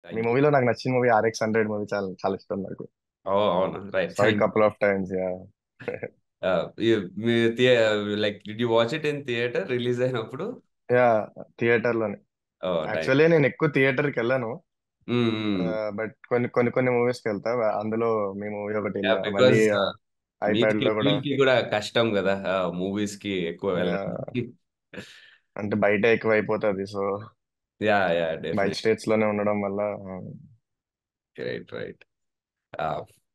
Me thank you. మూవీలో నాకు నచ్చిన మూవీ RX 100 మూవీ చాలా చాలా ఇష్టం నాకు. ఓ అవునా, right, sorry thank couple of times yeah. You. Me like did you watch it in theatre release అయినప్పుడు? యా థియేటర్ లోనే. ఓ నైస్. యాక్చువల్లీ నేను ఎక్కువ థియేటర్ కి వెళ్ళాను. బట్ కొన్ని మూవీస్ కి వెళ్తా. అందులో మీ మూవీ ఒకటి వెళ్ళా, మళ్ళీ బికాస్ ఐప్యాడ్ మీకి లో కూడా. వీళ్ళకి కూడా కష్టం కదా మూవీస్ కి ఎక్కువ వెళ్ళడం. అంటే బయట ఎక్కువ అయిపోతుంది, సో యా యా బయట డెఫినెట్. స్టేట్స్ లోనే ఉండడం వల్ల right right.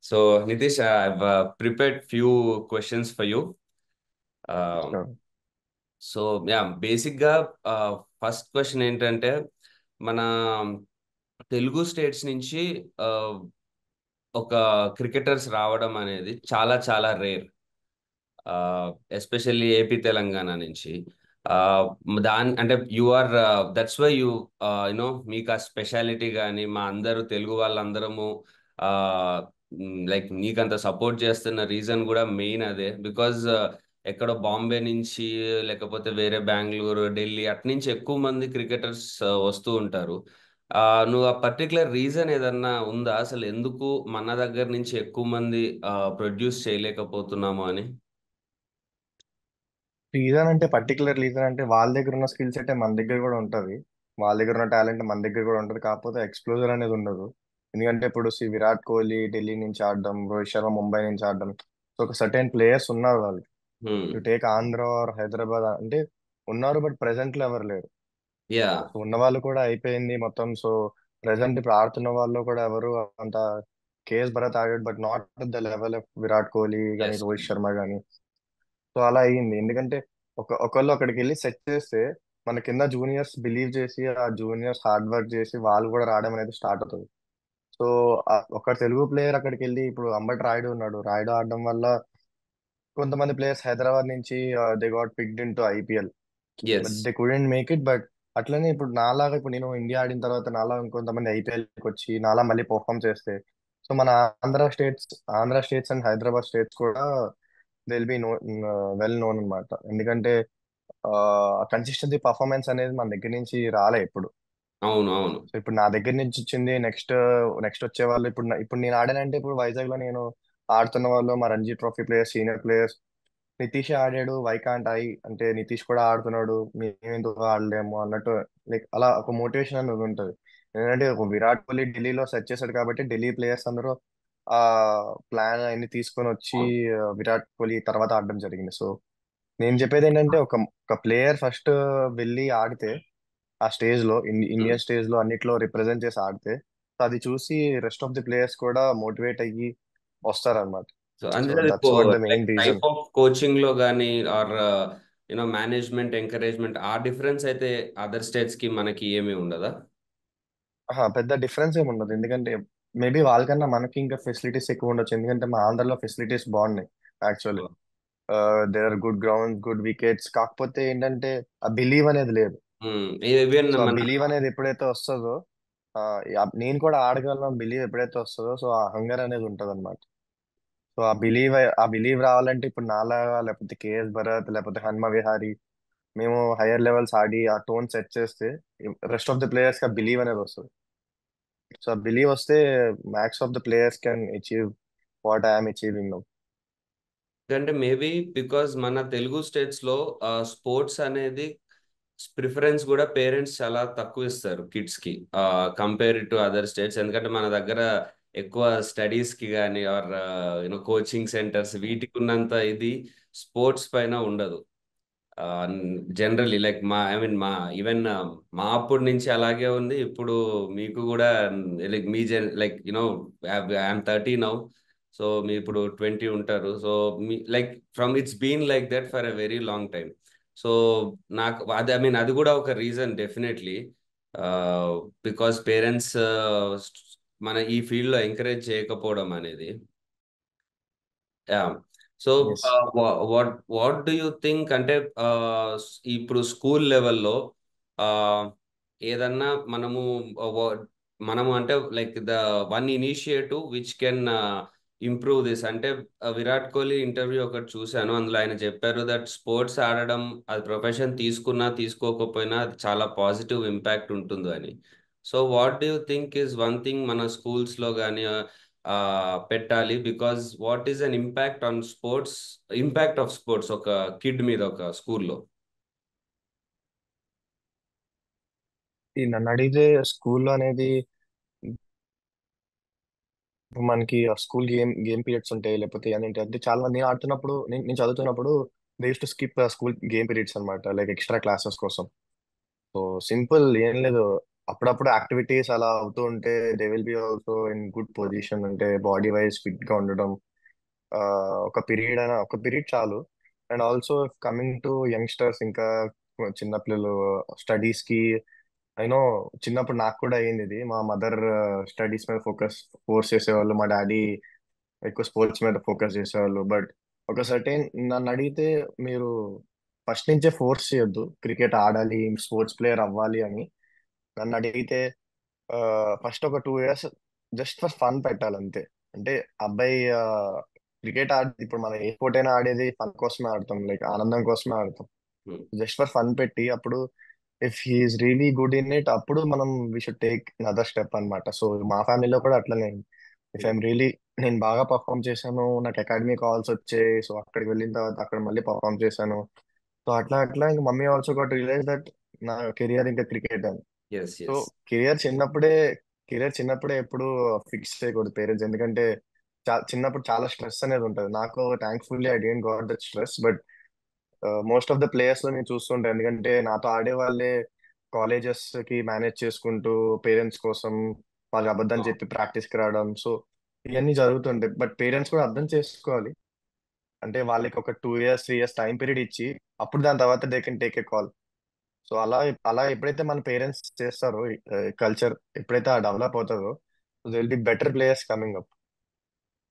So Nitish, I have prepared few questions for you. sure. So yeah, బేసిక్గా ఫస్ట్ క్వశ్చన్ ఏంటంటే, మన తెలుగు స్టేట్స్ నుంచి ఒక క్రికెటర్స్ రావడం అనేది చాలా చాలా రేర్, ఎస్పెషల్లీ ఏపీ తెలంగాణ నుంచి. ఆ, దాని అంటే you are, that's why you you know మీకు ఆ స్పెషాలిటీ కానీ మా అందరూ తెలుగు వాళ్ళందరము లైక్ నీకంత సపోర్ట్ చేస్తున్న రీజన్ కూడా మెయిన్ అదే. బికాజ్ ఎక్కడో బాంబే నుంచి, లేకపోతే వేరే బెంగళూరు, ఢిల్లీ అట్నుంచి ఎక్కువ మంది క్రికెటర్స్ వస్తూ ఉంటారు. ఆ, నువ్వు ఆ పర్టికులర్ రీజన్ ఏదన్నా ఉందా అసలు, ఎందుకు మన దగ్గర నుంచి ఎక్కువ మంది ప్రొడ్యూస్ చేయలేకపోతున్నాము అని? రీజన్ అంటే పర్టికులర్ రీజన్ అంటే వాళ్ళ దగ్గర ఉన్న స్కిల్ సెట్ మన దగ్గర కూడా ఉంటది. వాళ్ళ దగ్గర ఉన్న టాలెంట్ మన దగ్గర కూడా ఉంటది, కాకపోతే ఎక్స్ప్లోజర్ అనేది ఉండదు. ఎందుకంటే ఇప్పుడు విరాట్ కోహ్లీ ఢిల్లీ నుంచి ఆడడం, రోహిత్ శర్మ ముంబై నుంచి ఆడడం, సో ఒక సర్టెన్ ప్లేయర్స్ ఉన్నారు వాళ్ళు. యు హ్మ్. టేక్ ఆంధ్ర ఆర్ హైదరాబాద్ అంటే ఉన్నారు, బట్ ప్రెసెంట్ లో ఎవరు లేరు. యా. సో ఉన్న వాళ్ళు కూడా అయిపోయింది మొత్తం. సో ప్రెసెంట్ ఇప్పుడు ఆడుతున్న వాళ్ళు కూడా ఎవరు అంత. కేఎస్ భరత్ ఆడాడు, but not the level of Virat Kohli కానీ ఎస్. రోహిత్ శర్మ కానీ. సో అలా అయ్యింది, ఎందుకంటే ఒకళ్ళు అక్కడికి వెళ్ళి సెట్ చేస్తే మన కింద జూనియర్స్ బిలీవ్ చేసి ఆ జూనియర్స్ హార్డ్ వర్క్ చేసి వాళ్ళు కూడా రావడం అనేది స్టార్ట్ అవుతుంది. సో ఒక తెలుగు ప్లేయర్ అక్కడికి వెళ్ళి ఇప్పుడు అంబటి రాయుడు ఉన్నాడు, రాయుడు ఆడడం వల్ల కొంతమంది ప్లేయర్స్ హైదరాబాద్ నుంచి they got picked in to IPL, but yes. They couldn't make it. But అట్లనే ఇప్పుడు నాలాగా ఇప్పుడు నేను ఇండియా ఆడిన తర్వాత నాలా ఇంకొంతమంది IPLకి వచ్చి నాలా మళ్ళీ పర్ఫామ్ చేస్తే, సో మన Andhra states and Hyderabad states కూడా they will be well known అనమాట. ఎందుకంటే కన్సిస్టెన్సీ పర్ఫార్మెన్స్ అనేది మన దగ్గర నుంచి రాలే ఇప్పుడు. అవును అవును. సో ఇప్పుడు నా దగ్గర నుంచి వచ్చింది, నెక్స్ట్ నెక్స్ట్ వచ్చే వాళ్ళు ఇప్పుడు నేను ఆడానంటే ఇప్పుడు వైజాగ్ లో నేను ఆడుతున్న వాళ్ళు మా Ranji trophy players, senior players. Nitish ఆడాడు, వైకాంట్ అయి అంటే నితీష్ కూడా ఆడుతున్నాడు, మేమెందుకు ఆడలేము అన్నట్టు. లైక్ అలా ఒక మోటివేషన్ అనేది ఉంటుంది. ఎందుకంటే ఒక విరాట్ కోహ్లీ ఢిల్లీలో సెట్ చేశాడు కాబట్టి ఢిల్లీ ప్లేయర్స్ అందరూ ఆ ప్లాన్ అన్ని తీసుకొని వచ్చి అవును. విరాట్ కోహ్లీ తర్వాత ఆడడం జరిగింది. సో నేను చెప్పేది ఏంటంటే ఒక ప్లేయర్ ఫస్ట్ వెళ్ళి ఆడితే ఆ స్టేజ్ లో Hmm. ఇండియన్ స్టేజ్ లో అన్నిట్లో రిప్రజెంట్ చేసి ఆడితే, సో అది చూసి రెస్ట్ ఆఫ్ ది ప్లేయర్స్ కూడా మోటివేట్ అయ్యి వస్తారనమాట. సో సో అంటే that's what the like main reason. Type of coaching లో కానీ ఆర్ మేనేజ్మెంట్ ఎంకరేజ్మెంట్ ఆ డిఫరెన్స్ అయితే అదర్ స్టేట్స్ కి మనకి ఏమీ ఉండదా? పెద్ద డిఫరెన్స్ ఏమి ఉండదు, ఎందుకంటే మేబీ వాళ్ళకన్నా మనకి ఇంకా ఫెసిలిటీస్ ఎక్కువ ఉండొచ్చు, ఎందుకంటే మా ఆంధ్రలో ఫెసిలిటీస్ బాగున్నాయి actually. There are good ground, good wickets, కాకపోతే ఏంటంటే ఆ బిలీవ్ అనేది లేదు. ఈవెన్ సో ఆ మన బిలీవ్ అనేది ఎప్పుడైతే వస్తుందో, నేను కూడా ఆడగలను బిలీవ్ ఎప్పుడైతే వస్తుందో, సో ఆ హంగర్ అనేది ఉంటది అనమాట. సో ఆ బిలీవ్ రావాలంటే ఇప్పుడు నాలాగా లేకపోతే కేఎస్ భరత్ లేకపోతే హన్మ విహారీ మేము హైయర్ లెవెల్స్ ఆడి ఆ టోన్ సెట్ చేస్తే రెస్ట్ ఆఫ్ ద ప్లేయర్స్ కి ఆ బిలీవ్ అనేది వస్తుంది. సో ఆ బిలీవ్ వస్తే max of the players can achieve what I'm achieving now. అంటే మేబీ బికాజ్ మన తెలుగు స్టేట్స్ లో స్పోర్ట్స్ అనేది ప్రిఫరెన్స్ కూడా పేరెంట్స్ చాలా తక్కువ ఇస్తారు కిడ్స్ కి, కంపేర్ టు అదర్ స్టేట్స్. ఎందుకంటే మన దగ్గర ఎక్కువ స్టడీస్ కి కానీ ఆర్ కోచింగ్ సెంటర్స్ వీటికి ఉన్నంత ఇది స్పోర్ట్స్ పైన ఉండదు. జనరల్లీ లైక్ మా ఐ మీన్ మా ఈవెన్ మా అప్పటి నుంచి అలాగే ఉంది. ఇప్పుడు మీకు కూడా లైక్ మీ లైక్ ఐఎమ్ 30 నౌ. సో మీ ఇప్పుడు 20 ఉంటారు. సో మీ like from it's been like that for a very long time. So నాకు అది ఐ మీన్ అది కూడా ఒక రీజన్ డెఫినెట్లీ, బికాస్ పేరెంట్స్ మన ఈ ఫీల్డ్ లో ఎంకరేజ్ చేయకపోవడం అనేది. Yeah. So yes. What do you think అంటే, ఇప్పుడు స్కూల్ లెవెల్లో ఏదన్నా uh, wa- మనము అంటే like the one initiative which can improve this అంటే, విరాట్ కోహ్లీ ఇంటర్వ్యూ ఒకటి చూశాను. అందులో ఆయన చెప్పారు దట్ స్పోర్ట్స్ ఆడడం అది ప్రొఫెషన్ తీసుకున్నా తీసుకోకపోయినా అది చాలా పాజిటివ్ ఇంపాక్ట్ ఉంటుంది అని. So what do you think is one thing మన స్కూల్స్లో కానీ పెట్టాలి? Because what is an impact on sports, impact of sports ఒక కిడ్ మీద ఒక స్కూల్లో? ఈ నన్ను అడిగితే స్కూల్లో అనేది మనకి స్కూల్ గేమ్ పీరియడ్స్ ఉంటాయి, లేకపోతే ఏంటంటే అంటే చాలా మంది నేను ఆడుతున్నప్పుడు నేను చదువుతున్నప్పుడు they use to skip school game periods అనమాట, లైక్ ఎక్స్ట్రా క్లాసెస్ కోసం. సో సింపుల్ ఏం లేదు, అప్పుడప్పుడు యాక్టివిటీస్ అలా అవుతూ ఉంటే they will be also in good position, అంటే బాడీ వైజ్ ఫిట్ గా ఉండడం. ఆ, ఒక పీరియడ్ చాలు. And also coming to youngsters, ఇంకా చిన్నపిల్లలు స్టడీస్ కి, అయినో చిన్నప్పుడు నాకు కూడా అయ్యింది ఇది. మా మదర్ స్టడీస్ మీద ఫోర్స్ చేసేవాళ్ళు, మా డాడీ ఎక్కువ స్పోర్ట్స్ మీద ఫోకస్ చేసేవాళ్ళు. బట్ ఒక సర్టెన్ నన్ను అడిగితే, మీరు ఫస్ట్ నుంచే ఫోర్స్ చేయొద్దు క్రికెట్ ఆడాలి, స్పోర్ట్స్ ప్లేయర్ అవ్వాలి అని. నన్ను అడిగితే ఫస్ట్ ఒక 2 ఇయర్స్ జస్ట్ ఫర్ ఫన్ పెట్టాలి అంతే. అంటే అబ్బాయి క్రికెట్ ఇప్పుడు మనం ఏ స్పోర్ట్ అయినా ఆడేది ఫన్ కోసమే ఆడతాం, లైక్ ఆనందం కోసమే ఆడతాం. జస్ట్ ఫర్ ఫన్ పెట్టి, అప్పుడు if he's really good in it, అప్పుడు మనం we should take other step అన్నమాట. సో మా ఫ్యామిలీలో కూడా అట్లనే. ఇఫ్ ఐఎమ్ రియలీ, నేను బాగా పర్ఫామ్ చేశాను, నాకు అకాడమీ కాల్స్ వచ్చాయి, సో అక్కడికి వెళ్ళిన తర్వాత అక్కడ మళ్ళీ పర్ఫామ్ చేశాను. సో అట్లా అట్లా ఇంకా mummy also got realise that నా కెరియర్ ఇంకా క్రికెట్ అని. Yes, so yes. కెరియర్ చిన్నప్పుడే కెరియర్ చిన్నప్పుడే ఎప్పుడు ఫిక్స్ చేయకూడదు పేరెంట్స్, ఎందుకంటే చిన్నప్పుడు చాలా స్ట్రెస్ అనేది ఉంటుంది. నాకు thankfully I don't got that stress, but most of the players లో నేను చూస్తుంటాను, ఎందుకంటే నాతో ఆడే వాళ్ళే కాలేజెస్ కి మేనేజ్ చేసుకుంటూ పేరెంట్స్ కోసం వాళ్ళకి అబద్ధం చెప్పి ప్రాక్టీస్ కి రావడం. సో ఇవన్నీ జరుగుతుంటాయి, బట్ పేరెంట్స్ కూడా అర్థం చేసుకోవాలి. అంటే వాళ్ళకి ఒక 2 ఇయర్స్ 3 ఇయర్స్ టైం పీరియడ్ ఇచ్చి, అప్పుడు దాని తర్వాత they can take a call. So అలా అలా ఎప్పుడైతే మన పేరెంట్స్ చేస్తారో, కల్చర్ ఎప్పుడైతే ఆ డెవలప్ అవుతుందో, they will be better players coming up.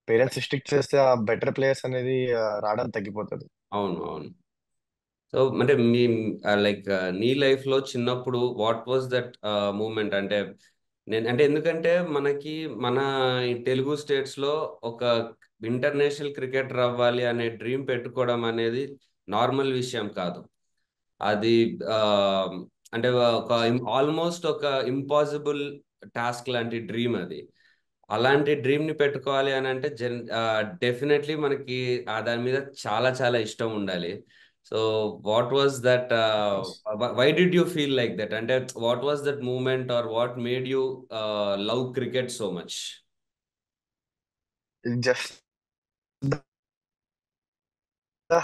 Parents strict చేస్తే ఆ బెటర్ ప్లేయర్స్ అనేది రావడం తగ్గిపోతుంది. అవును, అవును. సో అంటే మీ లైక్ నీ లైఫ్ లో చిన్నప్పుడు వాట్ వాజ్ దట్ మూమెంట్? అంటే నేను అంటే ఎందుకంటే మనకి మన ఈ తెలుగు స్టేట్స్ లో ఒక ఇంటర్నేషనల్ క్రికెటర్ అవ్వాలి అనే డ్రీమ్ పెట్టుకోవడం అనేది నార్మల్ విషయం కాదు. అది ఆ, అంటే ఒక ఆల్మోస్ట్ ఒక ఇంపాసిబుల్ టాస్క్ లాంటి డ్రీమ్ అది. అలాంటి డ్రీమ్ ని పెట్టుకోవాలి అని అంటే డెఫినెట్లీ మనకి దాని మీద చాలా చాలా ఇష్టం ఉండాలి. So what was that, why did you feel like that? అంటే what was that moment or what made you love cricket so much? Just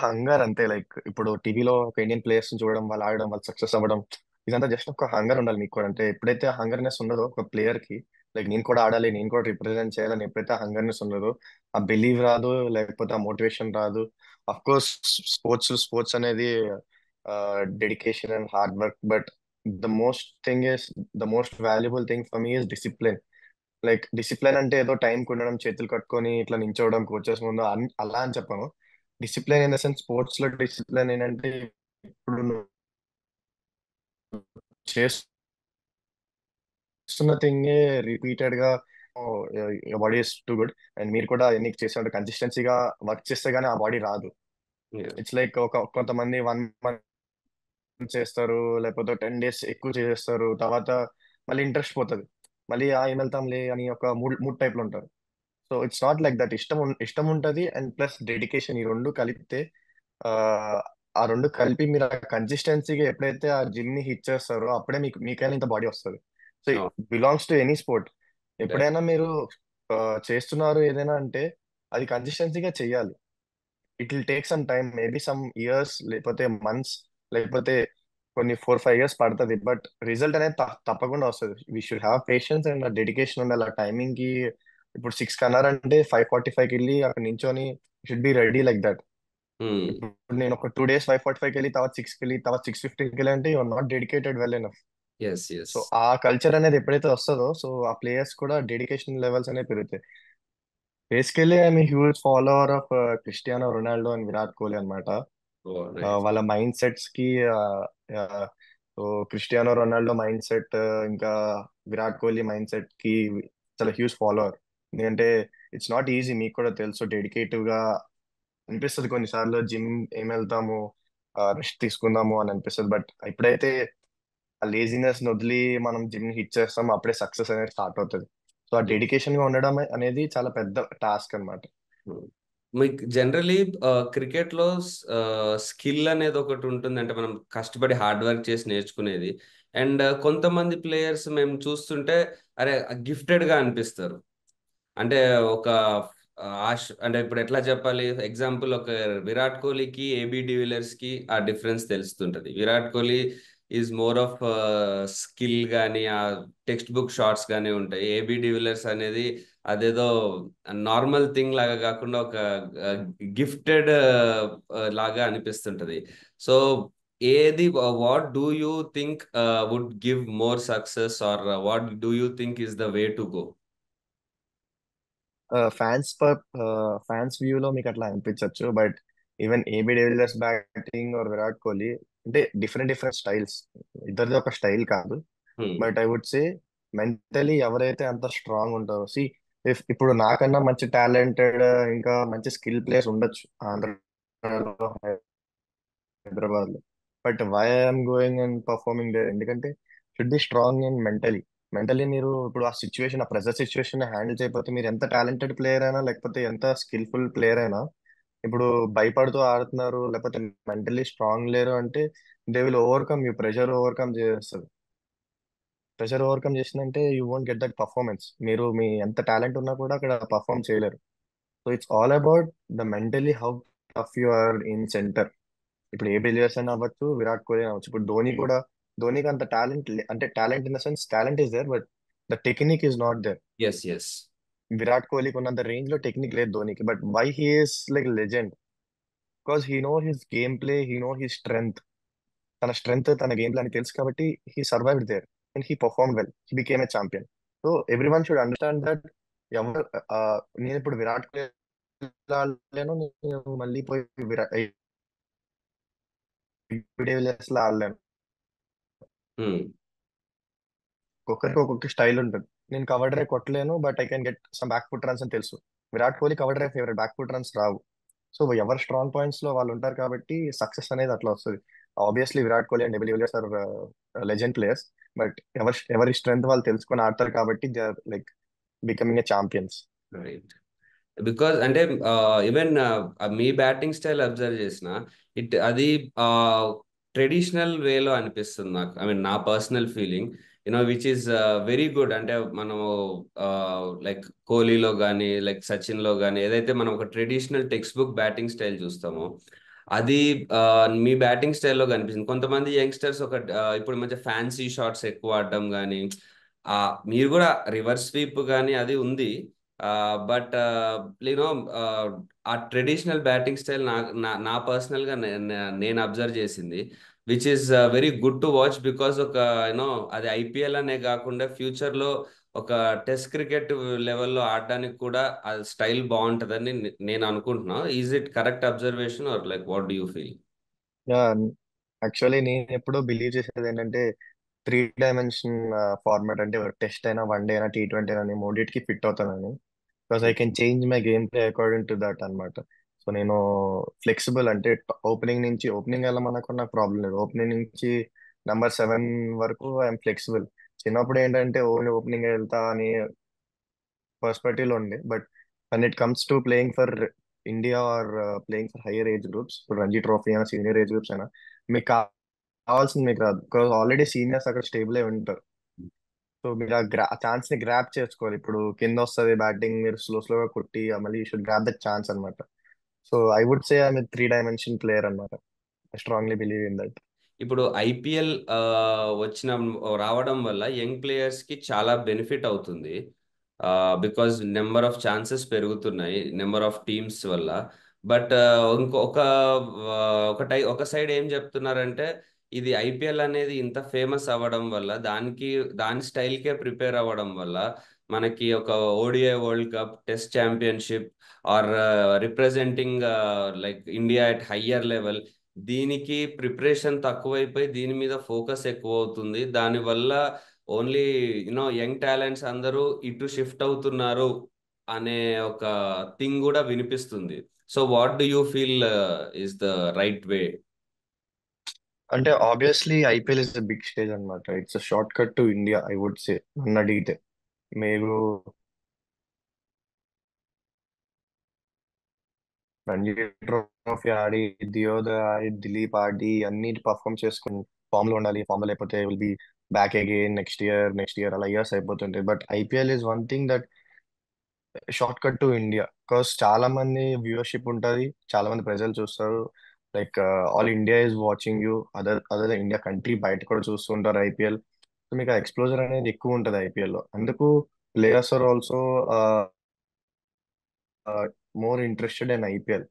hunger అంతే. లైక్ ఇప్పుడు టీవీలో ఒక ఇండియన్ ప్లేయర్స్ చూడడం, వాళ్ళు ఆడడం, వాళ్ళు సక్సెస్ అవ్వడం, ఇదంతా జస్ట్ ఒక హంగర్ ఉండాలి మీకు కూడా. అంటే ఎప్పుడైతే హంగర్నెస్ ఉండదో ఒక ప్లేయర్ కి, లైక్ నేను కూడా ఆడాలి, నేను కూడా రిప్రజెంట్ చేయాలని ఎప్పుడైతే హంగర్నెస్ ఉండదో, ఆ బిలీవ్ రాదు, లేకపోతే ఆ మోటివేషన్ రాదు. అఫ్ కోర్స్ స్పోర్ట్స్ అనేది dedication and hard work, but the most valuable thing for me is discipline. Like discipline అంటే ఏదో టైం ఉండడం, చేతులు కట్టుకొని ఇట్లా నించోవడం కోచెస్ ముందు అలా అని చెప్పను. Discipline in the sense, sports లో డిసిప్లిన్ ఏంటంటే, ఇప్పుడు నువ్వు చేస్తున్న థింగ్ రిపీటెడ్ గా body is too good, and మీరు కూడా ఎన్ని చేసినట్టు కన్సిస్టెన్సీగా వర్క్ చేస్తే గానీ ఆ బాడీ రాదు. ఇట్స్ లైక్ కొంతమంది 1 మంత్ చేస్తారు, లేకపోతే 10 డేస్ ఎక్కువ చేస్తారు, తర్వాత మళ్ళీ ఇంట్రెస్ట్ పోతుంది, మళ్ళీ ఏం వెళ్తాంలే అని ఒక మూడ్ టైప్ లో ఉంటారు. So it's not like that. ఇష్టం ఉంటది అండ్ ప్లస్ డెడికేషన్, ఈ రెండు కలిపితే ఆ ఆ రెండు కలిపి మీరు కన్సిస్టెన్సీగా ఎప్పుడైతే ఆ జిమ్ ని హిట్ చేస్తారో, అప్పుడే మీకైనా ఇంత బాడీ వస్తుంది. So belongs to any sport. ఎప్పుడైనా మీరు ఆ, చేస్తున్నారు ఏదైనా అంటే, అది కన్సిస్టెన్సీగా చెయ్యాలి. It will take some time, maybe some years, లేకపోతే మంత్స్, లేకపోతే కొన్ని 4 5 ఇయర్స్ పడుతుంది, బట్ రిజల్ట్ అనేది తప్పకుండా వస్తుంది. We should have patience and dedication ఉండాలి ఆ టైమింగ్ కి. ఇప్పుడు 6 అన్నారంటే 5:45కి వెళ్ళి అక్కడ నించొని should be ready like that. ఇప్పుడు నేను ఒక 2 డేస్ 5:45కి వెళ్ళి, తర్వాత 6కి వెళ్ళి, తర్వాత 6:15కి వెళ్ళి అంటే you're not dedicated well enough. Yes, yes. So ఆ కల్చర్ అనేది ఎప్పుడైతే వస్తుందో, సో ఆ ప్లేయర్స్ కూడా డెడికేషన్ లెవెల్స్ అనేవి పెరుగుతాయి. Basically I'm huge follower of Cristiano Ronaldo and Virat Kohli అనమాట. ఓ నైస్. వాళ్ళ మైండ్ సెట్స్ కి so Cristiano Ronaldo mind set, ఇంకా విరాట్ కోహ్లీ మైండ్ సెట్ కి చాలా హ్యూజ్ ఫాలోవర్. ఎందుకంటే ఇట్స్ నాట్ ఈజీ, మీకు కూడా తెలుసు. డెడికేటివ్ గా అనిపిస్తుంది కొన్నిసార్లు, జిమ్ ఏం వెళ్తాము, రెస్ట్ తీసుకుందాము అని అనిపిస్తుంది, బట్ ఎప్పుడైతే ఆ లేజినెస్ వదిలి మనం జిమ్ హిట్ చేస్తాం, అప్పుడే సక్సెస్ అనేది స్టార్ట్ అవుతుంది. సో ఆ డెడికేషన్ గా ఉండడం అనేది చాలా పెద్ద టాస్క్ అన్నమాట. మీకు జనరలీ క్రికెట్లో స్కిల్ అనేది ఒకటి ఉంటుంది, అంటే మనం కష్టపడి హార్డ్ వర్క్ చేసి నేర్చుకునేది. అండ్ కొంతమంది ప్లేయర్స్ మేము చూస్తుంటే అరే గిఫ్టెడ్ గా అనిపిస్తారు. అంటే ఒక ఆశ, అంటే ఇప్పుడు ఎట్లా చెప్పాలి, ఎగ్జాంపుల్ ఒక విరాట్ కోహ్లీకి ఏబి డివిలియర్స్ కి ఆ డిఫరెన్స్ తెలుస్తుంటది. Virat Kohli is more of skill కానీ ఆ టెక్స్ట్ బుక్ షాట్స్ కానీ ఉంటాయి. ఏబి డివిలియర్స్ అనేది అదేదో నార్మల్ థింగ్ లాగా కాకుండా ఒక గిఫ్టెడ్ లాగా అనిపిస్తుంటది. సో ఏది, what do you think would give more success, or what do you think is the way to go? Fans fans వ్యూలో మీకు అట్లా అనిపించవచ్చు, but even AB de Villiers batting or Virat Kohli అంటే డిఫరెంట్ డిఫరెంట్ స్టైల్స్, ఇద్దరిది ఒక స్టైల్ కాదు. But I would say mentally ఎవరైతే అంత స్ట్రాంగ్ ఉంటారో, ఇఫ్ ఇప్పుడు నాకన్నా మంచి టాలెంటెడ్ ఇంకా మంచి స్కిల్ ప్లేయర్స్ ఉండొచ్చు ఆంధ్రలో, హైదరాబాద్ లో, but why I'm going and performing there ఎందుకంటే should be strong and mentally మీరు ఇప్పుడు ఆ సిచ్యువేషన్, ఆ ప్రెజర్ సిచ్యువేషన్ హ్యాండిల్ చేయకపోతే మీరు ఎంత టాలెంటెడ్ ప్లేయర్ అయినా లేకపోతే ఎంత స్కిల్ఫుల్ ప్లేయర్ అయినా, ఇప్పుడు భయపడుతూ ఆడుతున్నారు లేకపోతే మెంటలీ స్ట్రాంగ్ లేరు అంటే they will overcome you, pressure overcome చేసిందంటే you won't get that performance. మీరు మీ ఎంత టాలెంట్ ఉన్నా కూడా అక్కడ పర్ఫార్మ్ చేయలేరు. So it's all about the mentally how tough you are in centre. ఇప్పుడు ఏ బిలియర్స్ అయినా అవ్వచ్చు, విరాట్ కోహ్లీ అయినా అవ్వచ్చు. ఇప్పుడు ధోనికి అంత టాలెంట్, అంటే talent in the sense talent is there, but the technique is not there. Yes yes. Virat కోహ్లీకి ఉన్నంత రేంజ్ లో టెక్నిక్ లేదు ధోనికి, but why he is like legend because he know his game play, he know his strength. తన strength, తన game play అని తెలుసు కాబట్టి he survived there and he perform well, he became a champion. So every one should understand that ఎవరు ఆ, నేను ఇప్పుడు విరాట్ కోహ్లీ ఆడలేను, నేను మళ్ళీ పోయి విరాట్ డివిలియర్స్ లో ఆడలేను. ఒక్కొక్కరికి ఒక్కొక్క స్టైల్ ఉంటుంది. నేను కవర్ డ్రైవ్ కొట్టలేను, but I can get some back foot runs అని తెలుసు. Virat Kohli cover drive favourite, back foot runs రావు. సో ఎవరు స్ట్రాంగ్ పాయింట్స్ లో వాళ్ళు ఉంటారు కాబట్టి సక్సెస్ అనేది అట్లా వస్తుంది. Obviously Virat Kohli and de Villiers are legend players, but ఎవరి స్ట్రెంగ్త్ వాళ్ళు తెలుసుకొని ఆడతారు కాబట్టి they are like becoming a champions. Right. Because అంటే ఈవెన్ మీ బ్యాటింగ్ స్టైల్ అబ్జర్వ్ చేసిన అది ట్రెడిషనల్ వేలో అనిపిస్తుంది నాకు. ఐ మీన్ నా personal feeling, which is very good. అంటే మనము లైక్ కోహ్లీలో కానీ లైక్ సచిన్లో కానీ ఏదైతే మనం ఒక traditional text book batting style చూస్తామో అది మీ బ్యాటింగ్ స్టైల్లో కనిపిస్తుంది. కొంతమంది యంగ్స్టర్స్ ఇప్పుడు మంచి ఫ్యాన్సీ షాట్స్ ఎక్కువ ఆడడం కానీ, మీరు కూడా రివర్స్ స్వీప్ కానీ అది ఉంది. బట్ యూనో ఆ ట్రెడిషనల్ బ్యాటింగ్ స్టైల్ నా పర్సనల్ గా నేను అబ్జర్వ్ చేసింది, which is very good to watch. Because ఒక అది ఐపీఎల్ అనే కాకుండా ఫ్యూచర్ లో ఒక టెస్ట్ క్రికెట్ లెవెల్లో ఆడడానికి కూడా ఆ స్టైల్ బాగుంటుందని నేను అనుకుంటున్నా. Is it correct observation, or like what do you feel? Actually నేను ఎప్పుడూ బిలీవ్ చేసేది ఏంటంటే 3 డైమెన్షన్ ఫార్మాట్ అంటే టెస్ట్ అయినా, వన్ డే అయినా, T20 అయినా నేను మూడింటికి ఫిట్ అవుతానని. Because I can change my game play according to that అన్నమాట. సో నేను ఫ్లెక్సిబుల్, అంటే ఓపెనింగ్ వెళ్ళమన్నప్పుడు నాకు ప్రాబ్లం లేదు. ఓపెనింగ్ నుంచి నంబర్ 7 వరకు ఐఎమ్ ఫ్లెక్సిబుల్. చిన్నప్పుడు ఏంటంటే ఓన్లీ ఓపెనింగ్ వెళ్తా అని పర్స్పెక్టివ్ లో ఉండే, but when it comes to playing for India or playing for higher age groups, ఇప్పుడు రంజీ ట్రోఫీ అయినా సీనియర్ ఏజ్ గ్రూప్స్ అయినా, మీకు కావాల్సింది మీకు రాదు. బికాస్ ఆల్రెడీ సీనియర్స్ అక్కడ స్టేబుల్ అయి ఉంటారు. సో మీరు ఆ ఛాన్స్ ని గ్రాప్ చేసుకోవాలి. ఇప్పుడు కింద వస్తుంది బ్యాటింగ్, మీరు స్లోగా కొట్టి మళ్ళీ you should grab that chance అనమాట. So I would say I 3 dimension player అనమాట. I strongly believe in that. ఇప్పుడు ఐపీఎల్ వచ్చిన రావడం వల్ల యంగ్ ప్లేయర్స్ కి చాలా బెనిఫిట్ అవుతుంది. బికాజ్ నెంబర్ ఆఫ్ ఛాన్సెస్ పెరుగుతున్నాయి నెంబర్ ఆఫ్ టీమ్స్ వల్ల. బట్ ఇంకొక ఒక సైడ్ ఏం చెప్తున్నారంటే ఇది ఐపీఎల్ అనేది ఇంత ఫేమస్ అవ్వడం వల్ల దాని స్టైల్కే ప్రిపేర్ అవ్వడం వల్ల మనకి ఒక ODI world cup, test championship, or representing like India at higher level, దీనికి ప్రిపరేషన్ తక్కువైపోయి దీని మీద ఫోకస్ ఎక్కువ అవుతుంది. దానివల్ల ఓన్లీ యంగ్ టాలెంట్స్ అందరూ ఇటు షిఫ్ట్ అవుతున్నారు అనే ఒక థింగ్ కూడా వినిపిస్తుంది. So what do you feel is the right way? అంటే obviously IPL is the big stage అన్నమాట. It's a short cut to India, I would say. నన్ను అడిగితే మీరు రంజీ ట్రోఫీ ఆడి, దియోదర్ ఆడి, దిలీప్ ఆడి అన్ని పర్ఫామ్ చేసుకుని ఫామ్ లో ఉండాలి. ఫామ్ లో లేకపోతే will be back again next year అలా ఇయర్స్ అయిపోతుంటాయి. But IPL is one thing that short cut to India. Because చాలా మంది వ్యూవర్షిప్ ఉంటుంది, చాలా మంది ప్రజలు చూస్తారు. Like all India is watching you. Other India country బయట కూడా చూస్తుంటారు ఐపీఎల్. సో మీకు ఆ ఎక్స్ప్లోజర్ అనేది ఎక్కువ ఉంటుంది ఐపీఎల్ లో. అందుకు players are also more interested in IPL,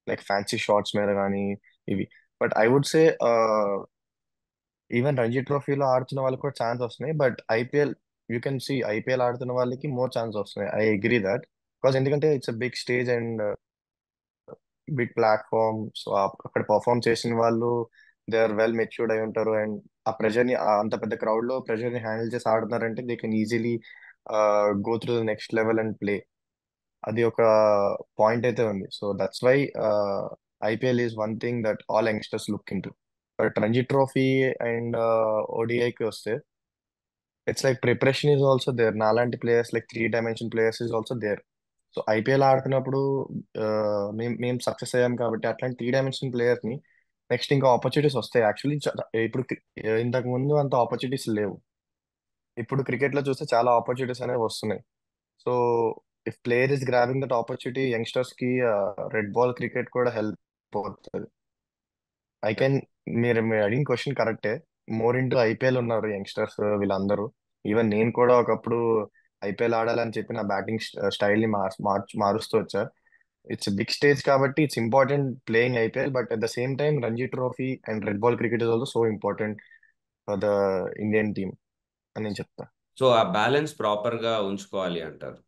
like fancy shots మీద కానీ ఇవి. But I would say even Ranji ట్రోఫీలో ఆడుతున్న వాళ్ళకి కూడా ఛాన్స్ వస్తున్నాయి. But IPL, you can see IPL ఆడుతున్న వాళ్ళకి మోర్ ఛాన్స్ వస్తున్నాయి. I agree that. బికాస్ ఎందుకంటే it's a big stage and big platform. So అక్కడ పర్ఫామ్ చేసిన వాళ్ళు దే ఆర్ వెల్ మెచ్యూర్డ్ అయి ఉంటారు. అండ్ ఆ ప్రెషర్ ని, అంత పెద్ద క్రౌడ్ లో ప్రెషర్ ని హ్యాండిల్ చేసి ఆడుతున్నారంటే they can easily go through the next level and play. అది ఒక పాయింట్ అయితే ఉంది. So that's why IPL is one thing that all youngsters look in to. But Ranji trophy and ఓడిఐకి వస్తే it's like preparation is also there. నాలాంటి players, like three dimension players is also there. So IPL ఆడుతున్నప్పుడు మేము success అయ్యాం కాబట్టి అట్లాంటి three dimension players ని next ఇంకా ఆపర్చునిటీస్ వస్తాయి. యాక్చువల్లీ ఇప్పుడు ఇంతకు ముందు అంత ఆపర్చునిటీస్ లేవు. ఇప్పుడు క్రికెట్ లో చూస్తే చాలా ఆపర్చునిటీస్ అనేవి వస్తున్నాయి. So if player is grabbing that opportunity, youngsters కి రెడ్ బాల్ క్రికెట్ కూడా హెల్ప్ అవుతుంది. ఐ కెన్, మీరు అడిగిన క్వశ్చన్ కరెక్టే. మోర్ ఇంటూ ఐపీఎల్ ఉన్నారు యంగ్స్టర్స్ వీళ్ళందరూ. ఈవెన్ నేను కూడా ఒకప్పుడు ఐపీఎల్ ఆడాలని చెప్పి నా బ్యాటింగ్ స్టైల్ ని మారుస్తూ వచ్చా. ఇట్స్ బిగ్ స్టేజ్ కాబట్టి it's important playing IPL. But at the same time Ranji trophy and red ball cricket is also so important for the Indian team అని నేను చెప్తా. సో ఆ బ్యాలెన్స్ ప్రాపర్ గా ఉంచుకోవాలి అంటారు.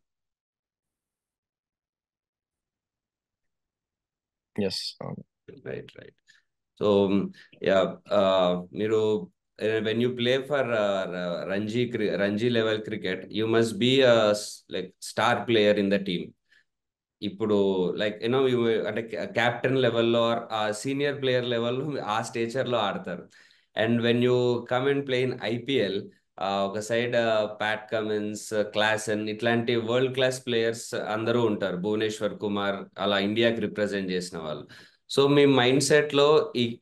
Yes. Right, right. So yeah, మీరు when you play for Ranji level cricket, you must be like star player in the team. ఇప్పుడు like you know అంటే క్యాప్టెన్ లెవెల్లో ఆ సీనియర్ ప్లేయర్ లెవెల్లో ఆ స్టేచర్ లో ఆడతారు. And when you come and play in IPL, ఒక సైడ్ ప్యాట్ కమిన్స్, క్లాసన్ ఇట్లాంటి వరల్డ్ క్లాస్ ప్లేయర్స్ అందరూ ఉంటారు, భువనేశ్వర్ కుమార్ అలా ఇండియాకి రిప్రజెంట్ చేసిన వాళ్ళు. సో మీ మైండ్ సెట్ లో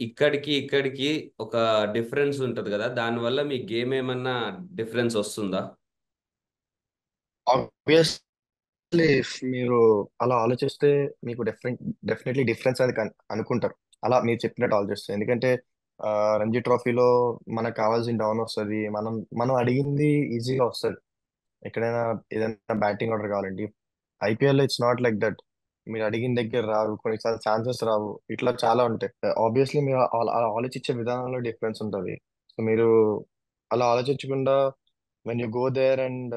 ఇక్కడికి ఒక డిఫరెన్స్ ఉంటుంది కదా, దానివల్ల మీ గేమ్ ఏమన్నా డిఫరెన్స్ వస్తుందా? ఆబ్వియస్లీ మీరు అలా ఆలోచిస్తే మీకు డెఫినెట్లీ డిఫరెన్స్ అది అనుకుంటారు. అలా మీరు చెప్పినట్టు ఆలోచిస్తే. ఎందుకంటే ఆ, రంజీ ట్రోఫీలో మనకు కావాల్సిన డౌన్ వస్తుంది, మనం మనం అడిగింది ఈజీగా వస్తుంది. ఎక్కడైనా ఏదైనా బ్యాటింగ్ ఆర్డర్ కావాలండి. IPL it's not like that. మీరు అడిగిన దగ్గర రావు, కొన్నిసార్లు ఛాన్సెస్ రావు, ఇట్లా చాలా ఉంటాయి. ఆబ్వియస్లీ మీరు అలా ఆలోచించే విధానంలో డిఫరెన్స్ ఉంటుంది. సో మీరు అలా ఆలోచించకుండా when you go there and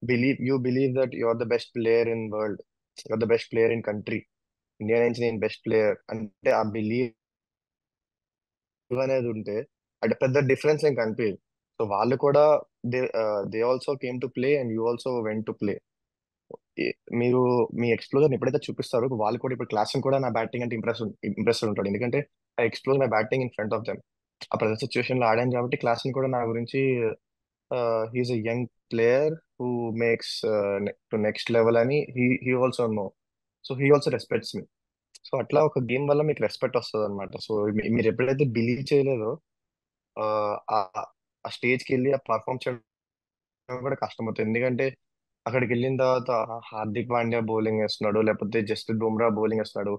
believe that you're the best player in world, you're the best player in country, India నుంచి నేను బెస్ట్ ప్లేయర్ అంటే ఆ బిలీవ్ అనేది ఉంటే అంటే పెద్ద డిఫరెన్స్ ఏం కనిపించదు. సో వాళ్ళు కూడా they they also came to play and you also went to play. మీరు మీ ఎక్స్ప్లోజర్ ఎప్పుడైతే చూపిస్తారో వాళ్ళు కూడా, ఇప్పుడు క్లాస్ కూడా నా బ్యాటింగ్ అంటే ఇంప్రెస్డ్ ఉంటాడు. ఎందుకంటే I explode my batting in front of them. ఆ ప్రజెంట్ సిచ్యువేషన్ లో ఆడాను కాబట్టి క్లాస్ కూడా నా గురించి he is a young player who makes to next level అని he also know. So he also respects me. So అట్లా ఒక గేమ్ వల్ల మీకు రెస్పెక్ట్ వస్తుంది అనమాట. సో మీరు ఎప్పుడైతే బిలీవ్ చేయలేదో ఆ ఆ స్టేజ్కి వెళ్ళి ఆ పర్ఫామ్ చేయడం కూడా కష్టమవుతుంది. ఎందుకంటే అక్కడికి వెళ్ళిన తర్వాత హార్దిక్ పాండ్యా బౌలింగ్ వేస్తున్నాడు, లేకపోతే జస్ప్రీత్ బుమ్రా బౌలింగ్ వేస్తున్నాడు.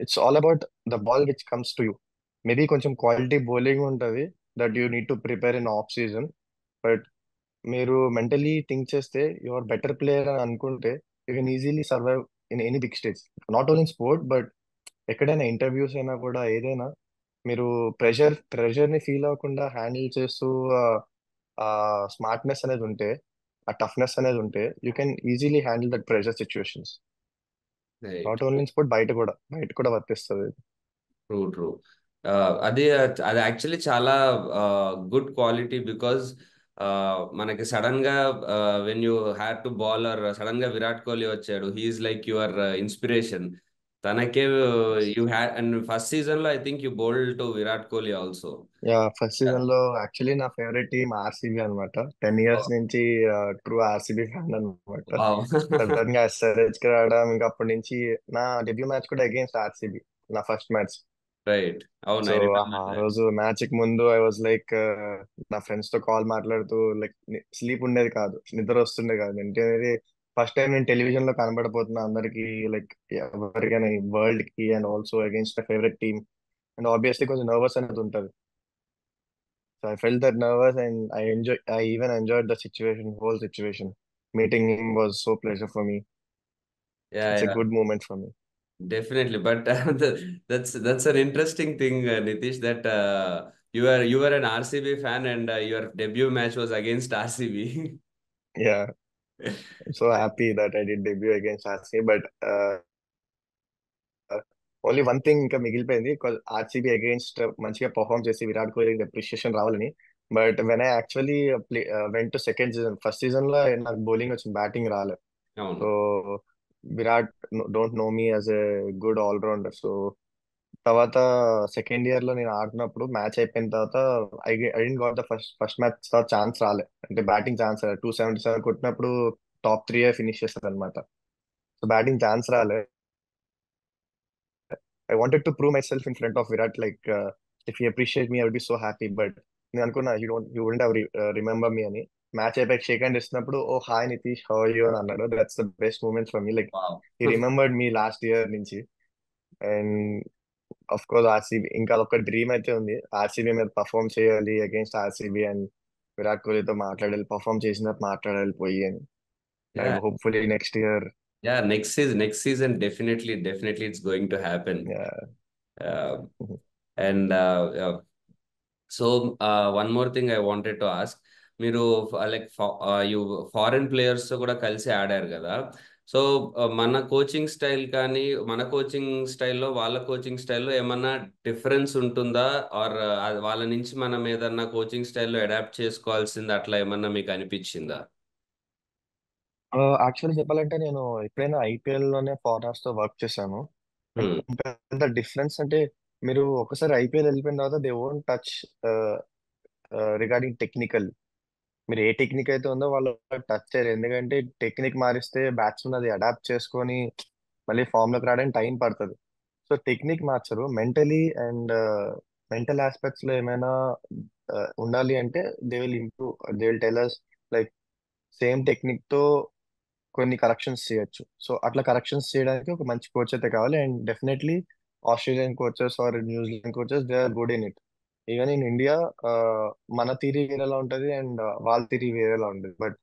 It's all about the ball which comes to you. Maybe కొంచెం క్వాలిటీ బౌలింగ్ ఉంటుంది that you need to prepare in off season. But మీరు మెంటలీ థింక్ చేస్తే యువర్ బెటర్ ప్లేయర్ అని అనుకుంటే you can easily survive in any big stage. Not only in sport but ఎక్కడైనా interviews అయినా కూడా ఏదైనా మీరు ప్రెషర్ ని ఫీల్ అవ్వకుండా హ్యాండిల్ చేస్తూ ఆ స్మార్ట్నెస్ అనేది ఉంటే, ఆ టఫ్నెస్ అనేది ఉంటే you can easily handle that pressure situations. Right. Not only in sport, బయట కూడా వర్తిస్తుంది. True, true. అది అది యాక్చువల్లీ చాలా గుడ్ క్వాలిటీ, బికాజ్ మనకి సడన్ గా when you had to bowler, sudden గా విరాట్ కోహ్లీ వచ్చాడు, హీఈస్ లైక్ యువర్ ఇన్స్పిరేషన్. తనకే you had and first season లో I think you bowled to Virat Kohli also. Yeah, first season లో యాక్చువల్లీ నా ఫేవరెట్ టీమ్ ఆర్సీబీ అనమాట. 10 years నుంచి ట్రూ ఆర్సీబీ ఫ్యాన్ అనమాట. Sudden గా ఎస్ఆర్హెచ్ కి రావడం, ఇంకా అప్పటి నుంచి నా డెబ్యూ మ్యాచ్ కూడా అగేన్స్ట్ ఆర్సీబీ, నా ఫస్ట్ మ్యాచ్. రైట్. అవును, సో ఐ ఆ రిమెంబర్ దట్. రోజు మ్యాచ్ కి ముందు ఐ వాజ్ లైక్, నా ఫ్రెండ్స్ తో కాల్ మాట్లాడుతూ లైక్, స్లీప్ ఉండేది కాదు, నిద్ర వస్తుండే కాదు. ఏంటనేది ఫస్ట్ టైం నేను టెలివిజన్ లో కనబడబోతున్నా అందరికి, లైక్ ఎవరికైనా వరల్డ్ కి, and also against my favourite team. And obviously కొంచెం నర్వస్ అనేది ఉంటుంది. So I felt that nervous, and I even enjoyed the situation, whole situation. Meeting him was so pleasure for me. Yeah It's a yeah, good moment for me. Definitely. But that's an interesting thing, Nitish, that you were an RCB fan and your debut match was against RCB. Yeah, I'm so happy that I did debut against RCB, but only one thing ఇంకా మిగిలిపోయింది. RCB against మంచిగా perform చేసి Virat Kohli appreciation రావాలని. But when I actually play went to second season, first season లో నాకు bowling వచ్చింది, batting రాలేదు. అవును. So Virat don't know me as a good allrounder. So తర్వాత సెకండ్ ఇయర్ లో నేను ఆడుతున్నప్పుడు మ్యాచ్ అయిపోయిన తర్వాత I didn't got the first match తర్వాత ఛాన్స్ రాలే, అంటే బ్యాటింగ్ ఛాన్స్ రాలే. 277 కొట్టినప్పుడు టాప్ 3 ఫినిష్ చేస్తారు అనమాట. సో బ్యాటింగ్ ఛాన్స్ రాలే. I wanted to prove my self in front of Virat, like if you appreciate me I would be so happy. But నేను అనుకున్నా you wouldn't have remember me అని. Match అయిపోయి shake hand ఇస్తున్నప్పుడు, oh hi Nitish, how are you అని అన్నాడు. That's the best moment for me. Like wow. He remembered me last year నుంచి. And of course RCB ఇంకా అదొక డ్రీమ్ అయితే ఉంది, ఆర్సీబీ మీద పర్ఫామ్ చేయాలి అగేన్స్ట్ ఆర్సీబీ, అండ్ విరాట్ కోహ్లీతో మాట్లాడాలి, పర్ఫామ్ చేసినట్టు మాట్లాడాలి పోయి అని. Yeah and hopefully next year. Yeah, next season definitely it's going to happen. And so one more thing I wanted to ask. మీరు లైక్ యు ఫారెన్ ప్లేయర్స్ తో కూడా కలిసి ఆడారు కదా. సో మన కోచింగ్ స్టైల్ కానీ, మన కోచింగ్ స్టైల్లో వాళ్ళ కోచింగ్ స్టైల్లో ఏమన్నా డిఫరెన్స్ ఉంటుందా? ఆర్ వాళ్ళ నుంచి మనం ఏదన్నా కోచింగ్ స్టైల్లో అడాప్ట్ చేసుకోవాల్సింది అట్లా ఏమన్నా మీకు అనిపించిందా? యాక్చువల్లీ చెప్పాలంటే నేను ఎప్పుడైనా ఐపీఎల్ లోనే ఫారెనర్స్ తో వర్క్ చేశాను. And Hmm. పెద్ద డిఫరెన్స్ అంటే, మీరు ఒకసారి ఐపీఎల్ వెళ్ళిపోయిన తర్వాత they won't touch regarding technical. మీరు ఏ టెక్నిక్ అయితే ఉందో వాళ్ళు టచ్ చేయరు, ఎందుకంటే టెక్నిక్ మారిస్తే బ్యాట్స్మెన్ అది అడాప్ట్ చేసుకొని మళ్ళీ ఫామ్ లోకి రావడానికి టైం పడుతుంది. సో టెక్నిక్ మార్చరు, మెంటలీ అండ్ మెంటల్ ఆస్పెక్ట్స్ లో ఏమైనా ఉండాలి అంటే they will improve. They will tell us like same technique తో కొన్ని కరెక్షన్స్ చేయొచ్చు. సో అట్లా కరెక్షన్స్ చేయడానికి ఒక మంచి కోచ్ అయితే కావాలి. And definitely Australian coaches are New Zealand coaches, they are good in it. Even in India మన థిరీ వేరేలా ఉంటుంది, అండ్ వాళ్ళ థిరీ వేరేలా ఉంటుంది. బట్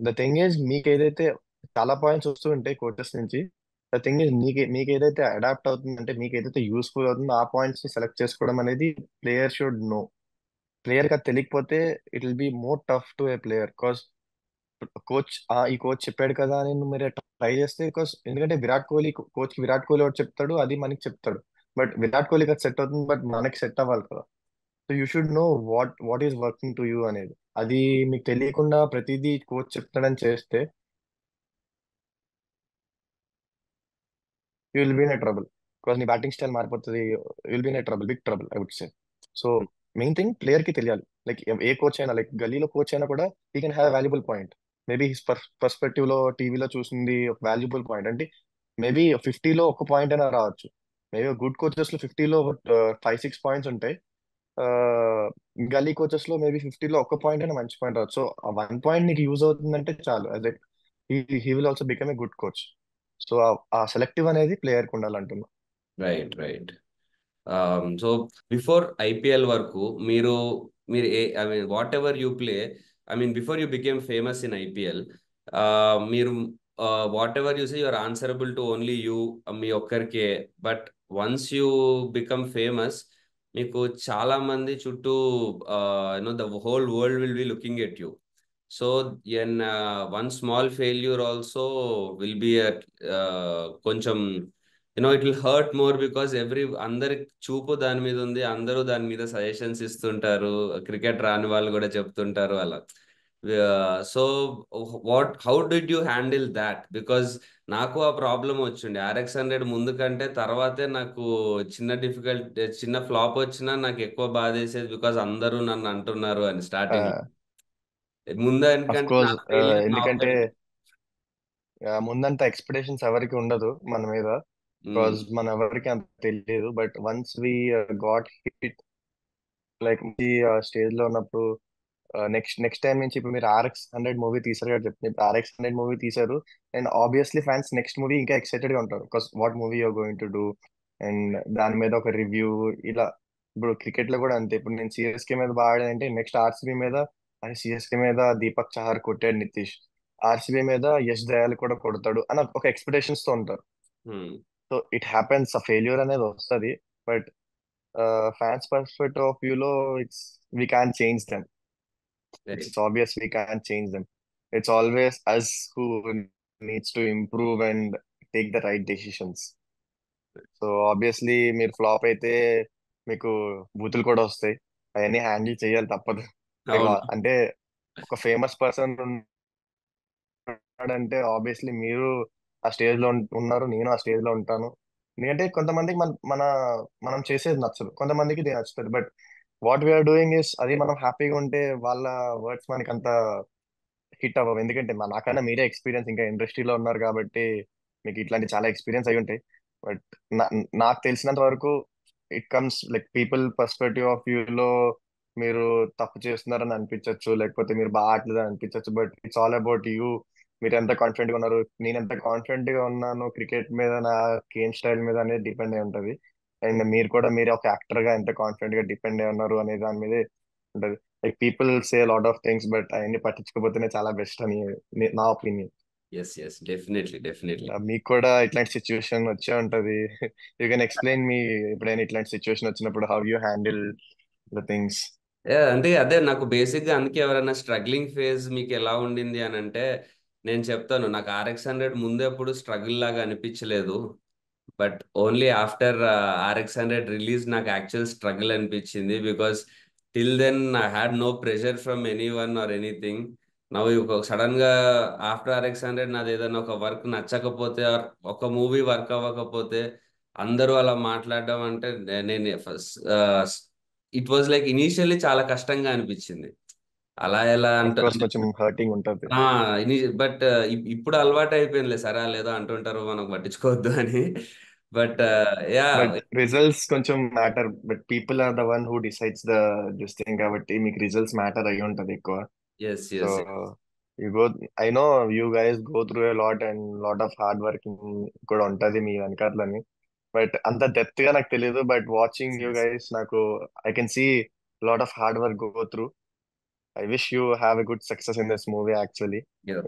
ద థింగ్ ఈజ్, మీకు ఏదైతే చాలా పాయింట్స్ వస్తూ ఉంటాయి కోచెస్ నుంచి. ద థింగ్ ఈజ్, మీకు ఏదైతే అడాప్ట్ అవుతుంది, అంటే మీకు ఏదైతే యూస్ఫుల్ అవుతుందో ఆ పాయింట్స్ ని సెలెక్ట్ చేసుకోవడం అనేది ప్లేయర్ షుడ్ నో. ప్లేయర్ కి అది తెలియకపోతే it will be more tough to A player. Because coach ఈ కోచ్ చెప్పాడు కదా అని నువ్వు మీరు ట్రై చేస్తే, బికాస్ ఎందుకంటే విరాట్ కోహ్లీ కోచ్ కి విరాట్ కోహ్లీ ఒకటి చెప్తాడు, అది మనకి చెప్తాడు. బట్ విరాట్ కోహ్లీకి అది సెట్ అవుతుంది, బట్ మనకి సెట్ అవ్వాలి కదా. So you should know what is working to you అనేది. అది మీకు తెలియకుండా ప్రతిదీ కోచ్ చెప్తాడని చేస్తే you will be in trouble. Because నీ బ్యాటింగ్ స్టైల్ మారిపోతుంది, will be in trouble, big trouble I would say. So main thing player కి తెలియాలి. లైక్ ఏ కోచ్ అయినా, లైక్ గలీలో కోచ్ అయినా కూడా he can have valuable point. Maybe his perspective లో టీవీలో చూసింది ఒక వాల్యుబుల్ పాయింట్ అంటే, మేబీ 50లో ఒక పాయింట్ అయినా రావచ్చు. మేబీ గుడ్ కోచెస్ లో 50లో 5-6 పాయింట్స్ ఉంటాయి. గల్లీ కోచెస్ లో మేబీ 50లో ఒక పాయింట్ అయినా మంచి పాయింట్ రావచ్చు. సో ఆ 1 పాయింట్ నీకు యూజ్ అవుతుందంటే చాలు. అదే he will also become a good coach. So ఆ సెలెక్టివ్ అనేది ప్లేయర్ కి ఉండాలంటున్నా. Right, right. So before IPL వరకు మీరు మీరు I mean whatever you play, I mean before you became famous in IPL, మీరు whatever you say you are answerable to only you, మీ ఒక్కరికే. But once you become famous, మీకు చాలా మంది చుట్టూ the whole world will be looking at you. So N one small failure also will be కొంచెం it will hurt more, because అందరి చూపు దాని మీద ఉంది, అందరూ దాని మీద సజెషన్స్ ఇస్తుంటారు, క్రికెట్ రాని వాళ్ళు కూడా చెప్తుంటారు అలా. So how did you handle that? Because నాకు ఆ ప్రాబ్లం వచ్చిండే RX 100 ముందు కంటే తర్వాతే నాకు చిన్న ఫ్లాప్ వచ్చినా నాకు ఎక్కువ బాధేసేది, బికాజ్ అందరూ నన్ను అంటున్నారు అని స్టార్టింగ్. ముందు అఫ్ ఎందుకంటే నా కోర్స్, ఫెయిల్యూర్ నా ఎందుకంటే ఒక్కటి. ముందంత ఎక్స్పెక్టేషన్స్ ఎవరికి ఉండదు మన మీద, బికాజ్ మన ఎవరికి అంత తెలియదు. But once we got hit, like ఈ స్టేజ్ లో ఉన్నప్పుడు, నెక్స్ట్ టైం నుంచి ఇప్పుడు మీరు RX 100 మూవీ తీసారు కదా చెప్తే, ఇప్పుడు RX 100 మూవీ తీసారు, and obviously fans next movie ఇంకా ఎక్సైటెడ్ గా ఉంటారు, because what movie you're going to do, and దాని మీద ఒక రివ్యూ. ఇలా ఇప్పుడు క్రికెట్ లో కూడా అంతే, ఇప్పుడు నేను సిఎస్కే మీద బాగా ఆడానంటే నెక్స్ట్ ఆర్సీబీ మీద, అది సిఎస్కే మీద దీపక్ చహర్ కొట్టాడు నితీష్, ఆర్సీబీ మీద యష్ దయాల్ కూడా కొడతాడు అని ఒక ఎక్స్పెక్టేషన్స్ తో ఉంటారు. సో ఇట్ హ్యాపెన్స్, ఆ ఫెయిల్యూర్ అనేది వస్తుంది. బట్ ఫ్యాన్స్ పర్స్పెక్టివ్ ఆఫ్ వ్యూలో, it's we can change them. Very. It's obvious we can't change them. It's always us who needs to improve and take the right decisions. So obviously మీరు flop అయితే మీకు బూతులు కూడా వస్తాయి, అవన్నీ handle చేయాలి తప్పదు. లైక్ అవును. అంటే ఒక ఫేమస్ పర్సన్ ఉన్నాడంటే ఆబ్వియస్లీ మీరు ఆ స్టేజ్ లో ఉన్నారు, నేను ఆ స్టేజ్ లో ఉంటాను. ఎందుకంటే కొంతమందికి మనం చేసేది నచ్చదు, కొంతమందికి ఇది నచ్చుతుంది. But what we're doing is, అది మనం హ్యాపీగా ఉంటే వాళ్ళ వర్డ్స్ మనకి అంత హిట్ అవ్వవు. ఎందుకంటే నాకన్నా మీరే ఎక్స్పీరియన్స్, ఇంకా ఇండస్ట్రీలో ఉన్నారు కాబట్టి మీకు ఇట్లాంటి చాలా ఎక్స్పీరియన్స్ అయి ఉంటాయి. బట్ నాకు తెలిసినంత వరకు it comes like people perspective of view లో, మీరు తప్పు చేస్తున్నారని అనిపించవచ్చు, లేకపోతే మీరు బాగా ఆడలేదని అనిపించవచ్చు. But it's all about you. మీరు ఎంత కాన్ఫిడెంట్ గా ఉన్నారు, నేను ఎంత కాన్ఫిడెంట్ గా ఉన్నాను క్రికెట్ మీద, నా గేమ్ స్టైల్ మీద అనేది డిపెండ్ అయి ఉంటది. అండ్ మీరు కూడా, మీరు ఒక యాక్టర్ గా ఎంత కాన్ఫిడెంట్ గా డిపెండ్ అయి ఉన్నారు అనే దాని మీదే ఉంటది. Like people say lot of things, but అవన్నీ పట్టించుకోకపోతేనే చాలా బెస్ట్ అని నా opinion. Yes, yes, definitely, definitely. మీకు కూడా ఇట్లాంటి సిచ్యువేషన్ వచ్చే ఉంటది. యూ కెన్ ఎక్స్ప్లెయిన్ మీ, ఎప్పుడైనా ఇట్లాంటి సిచ్యువేషన్ వచ్చినప్పుడు how you handle the things. అంటే అదే నాకు బేసిక్గా అందుకే ఎవరైనా స్ట్రగ్లింగ్ ఫేజ్ మీకు ఎలా ఉండింది అని అంటే నేను చెప్తాను, నాకు RX 100 ముందు ఎప్పుడు స్ట్రగుల్ లాగా అనిపించలేదు. But only after RX 100 release నాకు యాక్చువల్ స్ట్రగుల్ అనిపించింది. Because till then I had no pressure from any one or anything. నవ్వు ఒక సడన్ గా ఆఫ్టర్ RX 100 నాది ఏదైనా ఒక వర్క్ నచ్చకపోతే or ఒక మూవీ వర్క్ అవ్వకపోతే అందరూ అలా మాట్లాడడం అంటే నేను ఇట్ వాజ్ లైక్ ఇనీషియల్లీ చాలా కష్టంగా అనిపించింది. అలా ఎలా అఫ్ కోర్స్ కొంచెం హర్టింగ్ ఉంటది. బట్ ఇప్పుడు అలవాటు అయిపోయిందిలే, సరే లేదో అంటుంటారు మనం పట్టించుకోవద్దు అని. But yeah. బట్ రిజల్ట్స్ కొంచెం matter, but people are the one who decides the this thing, కాబట్టి మీకు రిజల్ట్స్ మ్యాటర్ అయి ఉంటది ఎక్కువ. Yes, so yes. You go, I know you guys go through a lot and lot of hard working కూడా ఉంటది మీ వెనకాలని. But అంత depth గా నాకు తెలియదు, బట్ వాచింగ్ యూ గైస్ నాకు, I can see lot of hard work go through. I wish you have a good success in this movie actually.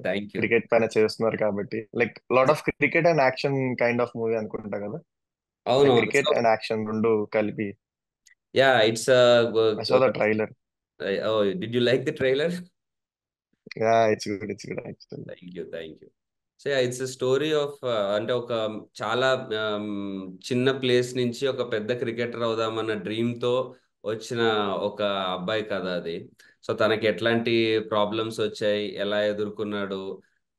Thank you. Cricket పైన చేస్తున్నారు కాబట్టి, like lot of cricket and action kind of movie అనుకుంటా కదా, like అవునవును. So cricket and action రెండు కలిపి. Yeah, it's I saw the trailer. Did you like the trailer? Yeah, it's good actually. Thank you, thank you. So it's story of అంటే ఒక చాలా చిన్న place నుంచి ఒక పెద్ద క్రికెటర్ అవుదామన్న డ్రీమ్ తో వచ్చిన ఒక అబ్బాయి కథ అది. సో తనకి ఎట్లాంటి ప్రాబ్లమ్స్ వచ్చాయి, ఎలా ఎదుర్కొన్నాడు.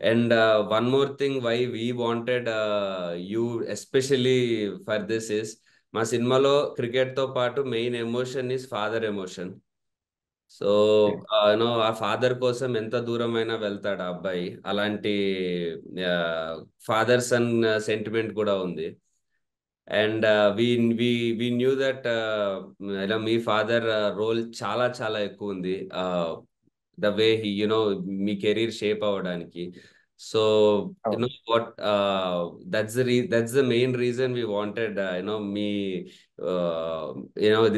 And one more thing why we wanted you especially for this is, మా సినిమాలో క్రికెట్ తో పాటు main emotion is father emotion. So ఆ ఫాదర్ కోసం ఎంత దూరమైనా వెళ్తాడు ఆ అబ్బాయి. అలాంటి ఫాదర్ సన్ సెంటిమెంట్ కూడా ఉంది. And we we we knew that ఇలా మీ ఫాదర్ రోల్ చాలా చాలా ఎక్కువ ఉంది, ద వే హీ మీ కెరీర్ షేప్ అవ్వడానికి. సో అవును. What that's the main reason we wanted మీ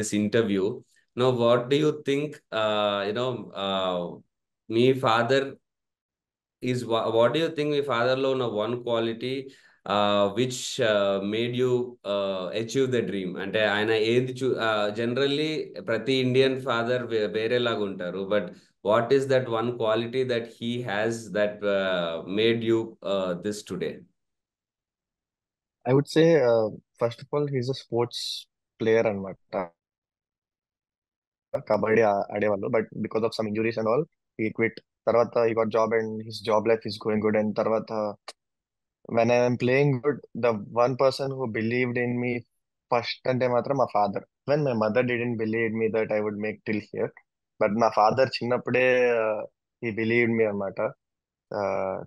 this interview. What do you think మీ father what do you think మీ ఫాదర్ లో ఉన్న one quality which made you achieve the dream? అంటే ఆయన ఏది జనరల్లీ ప్రతి ఇండియన్ ఫాదర్ వేరేలాగా ఉంటారు. But what is that one quality that he has that made you this today? I would say first of all he's a sports player అన్నమాట. కబడ్డీ ఆడేవాళ్ళు, but because of some injuries and all he quit. తర్వాత he got job and his job life is going good. And తర్వాత when I'm playing good, the one person who believed in me first అంటే మాత్రం మా father. When my mother didn't believe me that I would make till here, but మా father చిన్నప్పుడే ఈ believed మీ అనమాట.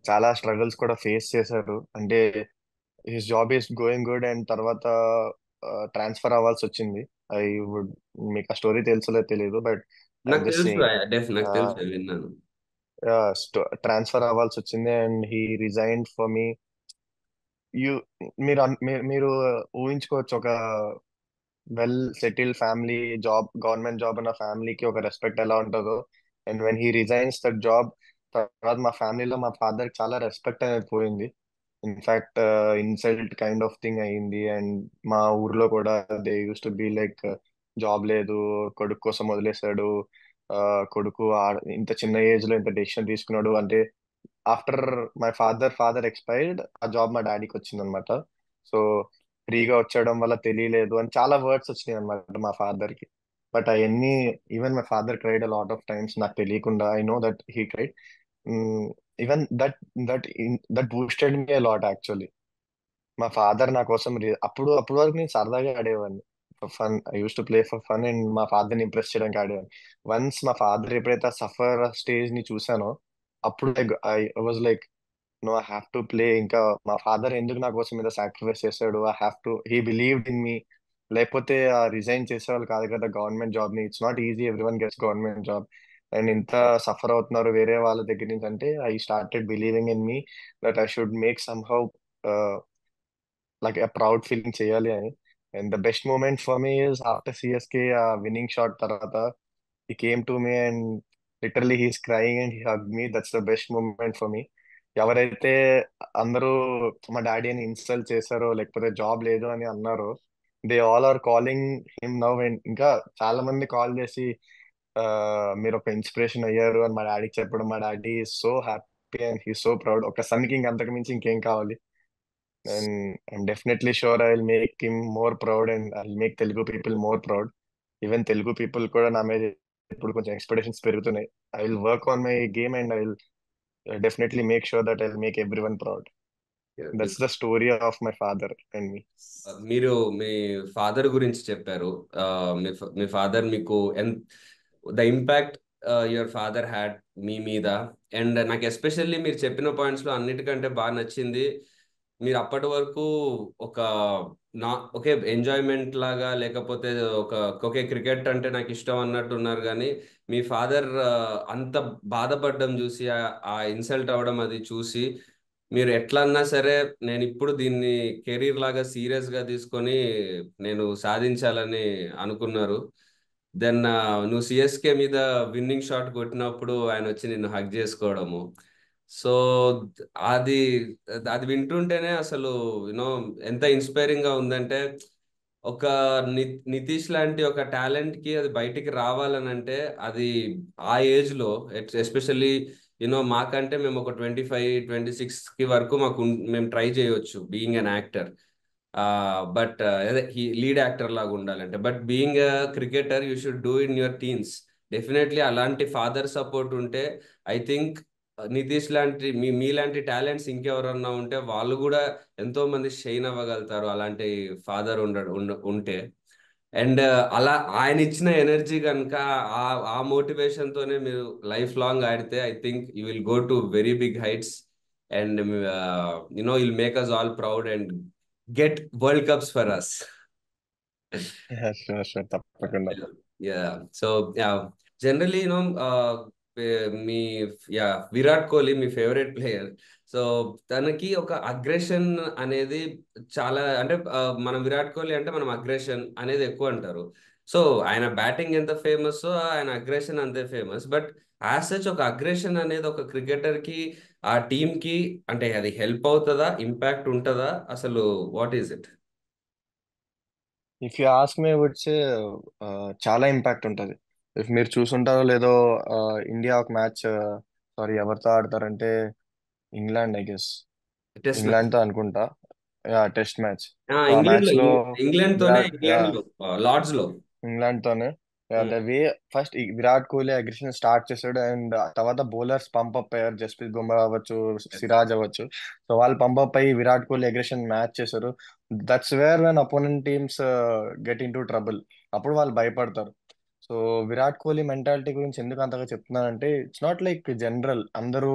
చాలా struggles కూడా ఫేస్ చేశారు. అంటే his job is going good and తర్వాత ట్రాన్స్ఫర్ అవ్వాల్సి వచ్చింది. ఐ వుడ్, మీకు ఆ స్టోరీ తెలుసో తెలియదు, బట్ నాకు ఐఎమ్ జస్ట్ తెలుసు సేయింగ్. నాకు తెలుసు విన్నాను. ట్రాన్స్ఫర్ అవ్వాల్సి వచ్చింది and he resigned for me. You మీరు ఊహించుకోవచ్చు, ఒక well settled family, job, government job అన్న ఫ్యామిలీకి ఒక రెస్పెక్ట్ ఎలా ఉంటుందో. And when he resigns that job, తర్వాత మా ఫ్యామిలీలో మా ఫాదర్ చాలా రెస్పెక్ట్ అనేది పోయింది. In fact insult kind of thing అయ్యింది. అండ్ మా ఊర్లో కూడా they use to be like, job లేదు, కొడుకు కోసం వదిలేశాడు, కొడుకు ఇంత చిన్న ఏజ్ లో ఇంత డెసిషన్ తీసుకున్నాడు అంటే. ఆఫ్టర్ మై ఫాదర్ ఎక్స్పైర్డ్, ఆ జాబ్ మా డాడీకి వచ్చింది అనమాట. సో ఫ్రీగా వచ్చేయడం వల్ల తెలియలేదు అని చాలా వర్డ్స్ వచ్చినాయి అనమాట మా ఫాదర్ కి. బట్ అవన్నీ, even my father cried a lot of times నాకు తెలియకుండా. I know that he cried. Even that that boosted me a lot actually. మా ఫాదర్ నా కోసం అప్పుడు వరకు నేను సరదాగా ఆడేవాడిని, fun. I use to play for fun and మా ఫాదర్ ని ఇంప్రెస్ చేయడానికి ఆడేవాడిని. వన్స్ మా ఫాదర్ ఎప్పుడైతే సఫర్ స్టేజ్ ని చూసానో, అప్పుడు I was like, no, I have to play. ఇంకా మా ఫాదర్ ఎందుకు నా కోసం మీద సాక్రిఫైస్ చేశాడు, I have to, he believed in me. లేకపోతే రిజైన్ చేసేవాళ్ళు కాదు కదా గవర్నమెంట్ జాబ్ ని. It's not easy, every one gets government job. And ఇంత సఫర్ అవుతున్నారు వేరే వాళ్ళ దగ్గర నుంచి అంటే, I started believing in me that I should make somehow like a proud feeling చేయాలి అని. And the best moment for me is after CSK ఆ విన్నింగ్ షాట్ తర్వాత, he came to me and literally he's crying and he hugged me. That's the best moment for me. ఎవరైతే అందరూ మా daddy అని insult చేశారో, లేకపోతే job లేదు అని అన్నారో, they all are calling him now. And ఇంకా చాలా మంది కాల్ చేసి ఆ, మీరు ఒక ఇన్స్పిరేషన్ అయ్యారు అని మా డాడీకి చెప్పడం, మా daddy so happy and he so proud. ఒక సన్ కి ఇంక అంతకు మించి ఇంకేం కావాలి. And I'm definitely sure I'll make him more proud and I'll make Telugu people more proud. Even Telugu people కూడా నా మీద ఇప్పుడు కొంచెం ఎక్స్పెక్టేషన్స్ పెరుగుతున్నాయి. I will work on my game and I will definitely make sure that I will make everyone proud. That's the story of my father and me. మీరు మీ father గురించి చెప్పారు. ఆ, మీ ఫాదర్ మీకు the impact your father had మీ మీద. And నాకు ఎస్పెషల్లీ మీరు చెప్పిన పాయింట్స్ లో అన్నిటికంటే బాగా నచ్చింది, మీరు అప్పటి వరకు ఒక నా ఓకే ఎంజాయ్మెంట్ లాగా, లేకపోతే ఒక ఓకే క్రికెట్ అంటే నాకు ఇష్టం అన్నట్టు ఉన్నారు, కానీ మీ ఫాదర్ అంత బాధపడడం చూసి, ఆ ఇన్సల్ట్ అవ్వడం అది చూసి, మీరు ఎట్లన్నా సరే నేను ఇప్పుడు దీన్ని కెరీర్ లాగా సీరియస్ గా తీసుకొని నేను సాధించాలని అనుకున్నారు. దెన్ నువ్వు సిఎస్కే మీద విన్నింగ్ షాట్ కొట్టినప్పుడు ఆయన వచ్చి నిన్ను హగ్ చేసుకోవడము. సో అది అది వింటుంటేనే అసలు యూనో ఎంత ఇన్స్పైరింగ్ గా ఉందంటే, ఒక నితీష్ లాంటి ఒక టాలెంట్ కి అది బయటికి రావాలని అంటే, అది ఆ ఏజ్ లో ఎస్పెషల్లీ మాకంటే మేము ఒక 25-26 కి వరకు మేము ట్రై చేయొచ్చు బీయింగ్ అన్ యాక్టర్. బట్ అదే లీడ్ యాక్టర్ లాగా ఉండాలంటే, but being cricketer you should do in your teens. Definitely అలాంటి ఫాదర్ సపోర్ట్ ఉంటే, ఐ థింక్ నితీష్ లాంటి మీలాంటి టాలెంట్స్ ఇంకెవరన్నా ఉంటే వాళ్ళు కూడా ఎంతో మంది షైన్ అవ్వగలుగుతారు, అలాంటి ఫాదర్ ఉంటే. అండ్ అలా ఆయన ఇచ్చిన ఎనర్జీ కనుక, ఆ ఆ మోటివేషన్ తోనే మీరు లైఫ్ లాంగ్ ఆడితే, I think you will go to very big heights. And will make us all proud and get world cups for us. Sure sure, తప్పకుండా. యా. సో యా, జనరలీ మీ yeah Virat Kohli మీ favourite player. So తనకి ఒక aggression అనేది చాలా, అంటే మనం విరాట్ కోహ్లీ అంటే మనం అగ్రెషన్ అనేది ఎక్కువ అంటారు. సో ఆయన బ్యాటింగ్ ఎంత ఫేమస్, ఆయన అగ్రెషన్ అంతే ఫేమస్. బట్ యాజ్ సచ్ ఒక అగ్రెషన్ అనేది ఒక క్రికెటర్ కి, ఆ టీమ్ కి, అంటే అది హెల్ప్ అవుతుందా, ఇంపాక్ట్ ఉంటుందా అసలు, what is it? If you ask me would say చాలా ఇంపాక్ట్ ఉంటుంది. ఇఫ్ మీరు చూసుంటారో లేదో, ఇండియా ఒక మ్యాచ్, సారీ ఎవరితో ఆడతారంటే England I guess, test match. England తో అనుకుంటా. Yeah, test match. సో ఆ ఇంగ్లాండ్ మ్యాచ్ లో లో ఇంగ్లాండ్ తోనే, విరాట్, యా, ఇంగ్లాండ్ లో లార్డ్స్ లో. ఇంగ్లాండ్ తోనే. The way first Virat Kohli aggression start చేశాడు, అండ్ తర్వాత బౌలర్స్ పంప్ అప్ అయ్యారు, జస్ప్రీత్ బుమ్రా అవ్వచ్చు, సిరాజ్ అవ్వచ్చు. సో వాళ్ళు పంప్ అప్ అయ్యి విరాట్ కోహ్లీ అగ్రెషన్ మ్యాచ్ చేశారు. That's where when opponent teams get in to trouble. అప్పుడు వాళ్ళు భయపడతారు. సో విరాట్ కోహ్లీ మెంటాలిటీ గురించి ఎందుకు అంతగా చెప్తున్నానంటే, ఇట్స్ నాట్ లైక్ జనరల్ అందరూ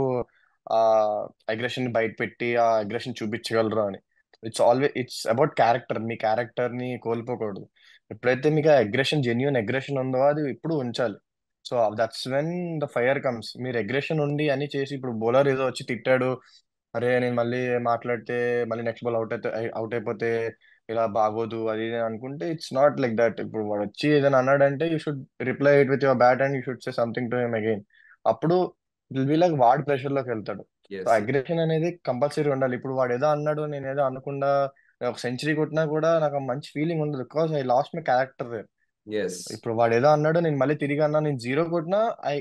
ఆ అగ్రెషన్ బయట పెట్టి ఆ అగ్రెషన్ చూపించగలరు అని. It's about character. Me character ని కోల్పోకూడదు. ఎప్పుడైతే మీకు అగ్రెషన్, జెన్యున్ అగ్రెషన్ ఉందో అది ఇప్పుడు ఉంచాలి. So that's when the fire comes. మీరు అగ్రెషన్ ఉండి అని చేసి, ఇప్పుడు బౌలర్ ఏదో వచ్చి తిట్టాడు, అరే నేను మళ్ళీ మాట్లాడితే మళ్ళీ నెక్స్ట్ బాల్ అవుట్ అయిపోతే ఇలా బాగోదు అది ఇది అని అనుకుంటే, ఇట్స్ నాట్ లైక్ దట్. ఇప్పుడు వాడు వచ్చి ఏదైనా అన్నాడంటే you should reply it with your bat and you should say something to him again. అప్పుడు ఇట్ విల్ బి లైక్ వాడు ప్రెషర్ లోకి వెళ్తాడు. So yes. అగ్రెషన్ అనేది కంపల్సరీ ఉండాలి. ఇప్పుడు వాడు ఏదో అన్నాడు, నేను ఏదో అనకుండా నేను ఒక సెంచరీ కొట్టినా కూడా నాకు ఆ మంచి ఫీలింగ్ ఉండదు, because I lost my character. Yes. ఇప్పుడు వాడు ఏదో అన్నాడు, నేను మళ్ళీ తిరిగి అన్నా, నేను జీరో కొట్టినా I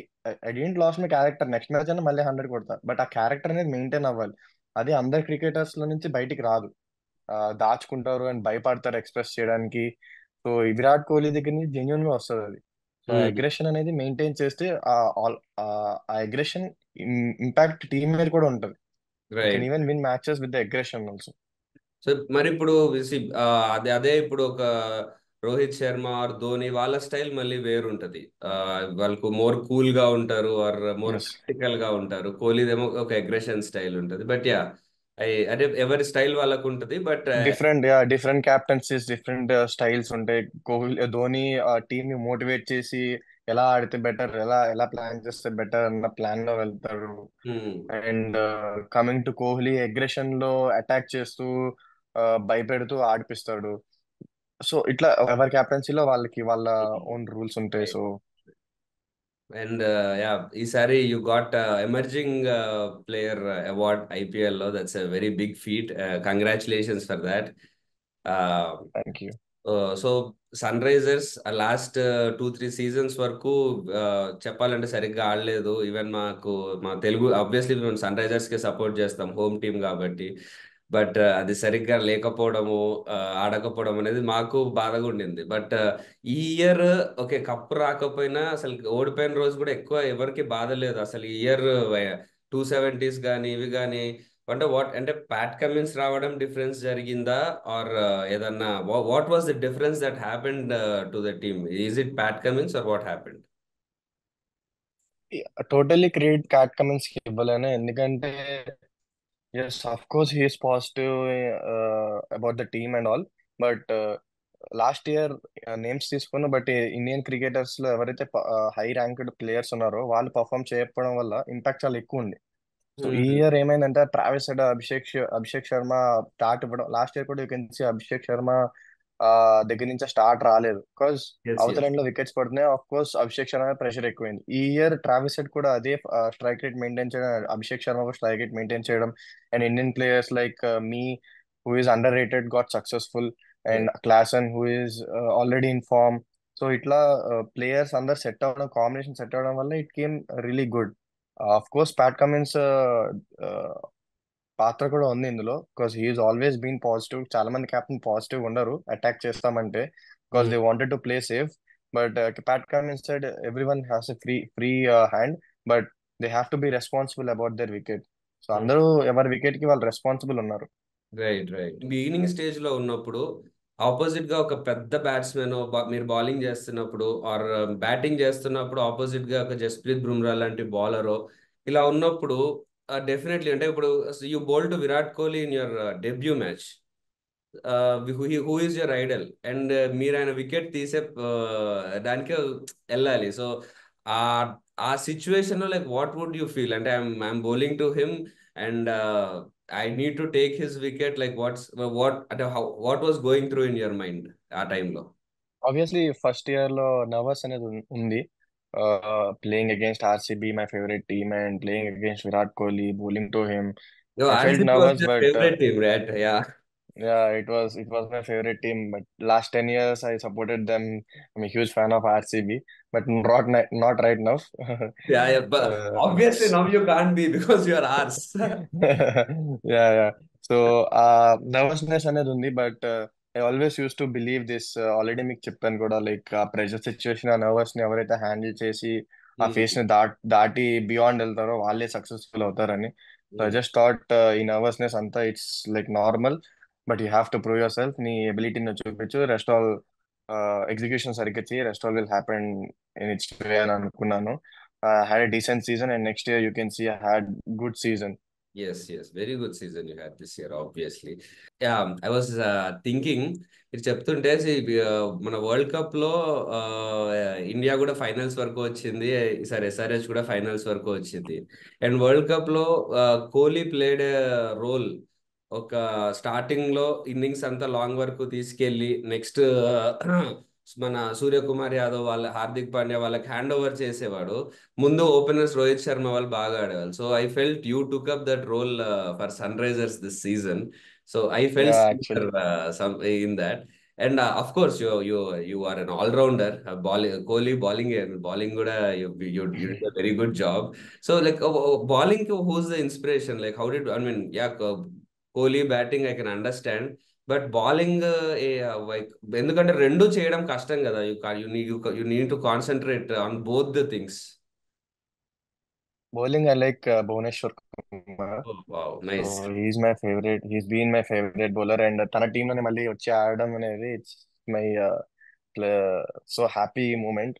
I didn't lost my character. Next match అయినా మళ్ళీ 100 కొడతా, బట్ ఆ క్యారెక్టర్ అనేది మెయింటైన్ అవ్వాలి. అది అందరు క్రికెటర్స్ లో నుంచి బయటికి రాదు. దాచుకుంటారు అండ్ భయపడతారు ఎక్స్ప్రెస్ చేయడానికి. సో విరాట్ కోహ్లీ దగ్గర నుంచి జెన్యున్ గా వస్తుంది అది. సో అగ్రెషన్ అనేది మెయింటైన్ చేస్తే ఆ అగ్రెషన్ ఇంపాక్ట్ టీమ్ మీద కూడా ఉంటుంది. You can write. Even win matches with the aggression also. So మరి ఇప్పుడు అదే అదే ఇప్పుడు ఒక రోహిత్ శర్మ ఆర్ ధోని వాళ్ళ స్టైల్ మళ్ళీ వేరుంటది. వాళ్ళకు మోర్ కూల్ గా ఉంటారు ఆర్ మోర్ ఎస్. ప్రాక్టికల్ గా ఉంటారు. కోహ్లీదేమో ఒక అగ్రెషన్ స్టైల్ ఉంటది. బట్ యా, అదే ఎవరి స్టైల్ వాళ్ళకు ఉంటది. బట్ డిఫరెంట్ క్యాప్టెన్సీస్, డిఫరెంట్ స్టైల్స్ ఉంటాయి. కోహ్లీ, ధోని ఆ టీమ్ ని మోటివేట్ చేసి ఎలా ఆడితే బెటర్, ఎలా ఎలా ప్లాన్ చేస్తే బెటర్ అన్న ప్లాన్ లో వెళ్తారు. And coming to Kohli, aggression లో అటాక్ చేస్తూ భయపెడుతూ ఆడిపిస్తాడు. సో ఇట్లా ఎవరి క్యాప్టెన్సీలో వాళ్ళకి వాళ్ళ ఓన్ రూల్స్ ఉంటాయి. సో అండ్ యా, ఈసారి you got emerging player award IPL లో. That's a very big feat. Congratulations for that. Thank you. So Sunrisers last 2-3 seasons వరకు చెప్పాలంటే సరిగ్గా ఆడలేదు. ఈవెన్ మా తెలుగు ఆబ్వియస్లీ మేము సన్ రైజర్స్ కి సపోర్ట్ చేస్తాం, హోమ్ టీమ్ కాబట్టి. బట్ అది సరిగ్గా లేకపోవడము, ఆడకపోవడం అనేది మాకు బాధగా ఉండింది. బట్ ఈ ఇయర్ ఓకే, కప్పు రాకపోయినా అసలు ఓడిపోయిన రోజు కూడా ఎక్కువ ఎవరికి బాధ లేదు అసలు. ఈ ఇయర్ 270s కానీ ఇవి కానీ, అంటే అంటే ప్యాట్ కమిన్స్ రావడం డిఫరెన్స్ జరిగిందా? ఆర్ ఏదన్నా what was the difference that happened to the team? Is it Pat Cummins or what happened? Totally credit Pat Cummins కి ఇవ్వలేను, ఎందుకంటే yes, of course he's positive about the team and all. But last year names తీసుకున్న but Indian cricketers లో ఎవరైతే high ranked players ఉన్నారో వాళ్ళు perform చేయకపోవడం వల్ల ఇంపాక్ట్ చాలా ఎక్కువ ఉంది. సో ఈ ఇయర్ ఏమైందంటే Travis head, Abhishek Sharma start ఇవ్వడం. లాస్ట్ ఇయర్ కూడా you can see Abhishek Sharma దగ్గర నుంచి స్టార్ట్ రాలేదు, బికాస్ ఎస్, అవతల ఎస్. ఎండ్ లో వికెట్స్ పడుతున్నాయి. Of course Abhishek Sharma pressure ఎక్కువైంది. ఈ ఇయర్ ట్రావిస్ హెడ్ కూడా అదే స్ట్రైక్ రేట్ మెయింటైన్ చేయడం, అభిషేక్ శర్మ కూడా స్ట్రైక్ రేట్ మెయింటైన్ చేయడం, and Indian players like me who is underrated got successful, and Klaasen who is already in form. So ఇట్లా players అందరు set అవ్వడం, కాంబినేషన్ సెట్ అవ్వడం వల్ల it came really good. Of course Pat Cummins పాత్ర కూడా ఉంది ఇందులో, because he's always been positive. చాలా మంది కెప్టెన్ పాజిటివ్ ఉండరు అటాక్ చేస్తామంటే, because they wanted to play safe. But Pat Cummins said every one has a free hand, but they have to be responsible about their wicket. So అందరూ ఎవరి wicket కి వాళ్ళు responsible ఉన్నారు. Right, right. Beginning stage లో ఉన్నప్పుడు opposite గా ఒక పెద్ద బ్యాట్స్మెన్ మీరు బౌలింగ్ చేస్తున్నప్పుడు ఆర్ బ్యాటింగ్ చేస్తున్నప్పుడు ఆపోజిట్ గా ఒక జస్ప్రీత్ బుమ్రా లాంటి బౌలర్ ఇలా ఉన్నప్పుడు, డెఫినెట్లీ అంటే ఇప్పుడు you bowl to Virat Kohli in your debut match. Who is your Idol and మీరు ఆయన వికెట్ తీసే దానికి వెళ్ళాలి. సో ఆ ఆ సిచ్యువేషన్ లో like what would you feel? అంటే I'm bowling to him and I need to take his wicket. Like what అంటే what was going through in your mind ఆ టైంలో? ఆబ్వియస్లీ ఫస్ట్ ఇయర్ లో నర్వస్ అనేది ఉంది. Playing against RCB, my favourite team, and playing against Virat Kohli, bowling to him. I felt RCB was nervous, your but favourite team, right? Yeah. yeah, it was my favorite team, but last 10 years I supported them. I'm a huge fan of RCB, but not right now. Yeah, yeah, but obviously now you can't be because you are ours. Yeah, yeah. So, nervousness అనేది ఉంది, but I always use to believe this. Already మీకు చెప్పాను కూడా, like ఆ pressure situation, ఆ nervous ని ఎవరైతే handle చేసి ఆ ఫేస్ ని దాటి బియాండ్ వెళ్తారో వాళ్ళే సక్సెస్ఫుల్ అవుతారని. సో ఐ జస్ట్ థాట్ ఈ నర్వస్నెస్ అంతా it's like normal, but you have to prove yourself. నీ ఎబిలిటీని చూపించు, రెస్ట్ ఆల్ ఎగ్జిక్యూషన్ సరిగ్గా చేయి, rest all will happen in its way అని అనుకున్నాను. Had a decent season, and next year you can see had good season. Yes very good season you had this year obviously. Yeah, I was thinking ఇది చెప్తుంటే మన world cup లో India కూడా finals వరకు వచ్చింది, ఈసారి ఎస్ఆర్హెచ్ కూడా finals వరకు వచ్చింది. అండ్ వరల్డ్ కప్ లో కోహ్లీ ప్లేడ్ రోల్. ఒక స్టార్టింగ్ లో ఇన్నింగ్స్ అంతా లాంగ్ వరకు తీసుకెళ్ళి నెక్స్ట్ మన సూర్యకుమార్ యాదవ్ వాళ్ళ, హార్దిక్ పాండ్యా వాళ్ళకి హ్యాండ్ ఓవర్ చేసేవాడు. ముందు ఓపెనర్స్ రోహిత్ శర్మ వాళ్ళు బాగా ఆడేవాళ్ళు. So I felt you took up that role for Sunrisers this season. So I felt Yeah, similar actually. In that. And of course you are an allrounder. Bowling Kohli bowling, bowling కూడా you did a very good job. So like bowling who's the inspiration, like how did I mean, yeah, Kohli batting I can understand, but bowling like, ఎందుకంటే రెండు చేయడం కష్టం కదా. You need to concentrate on both the things. Bowling, I like Bhuvneshwar Kumar. Wow, so nice. He's my favourite, he's been my favourite bowler, and తన టీంలోనే మళ్ళీ వచ్చి ఆడడం అనేది it's my so happy moment.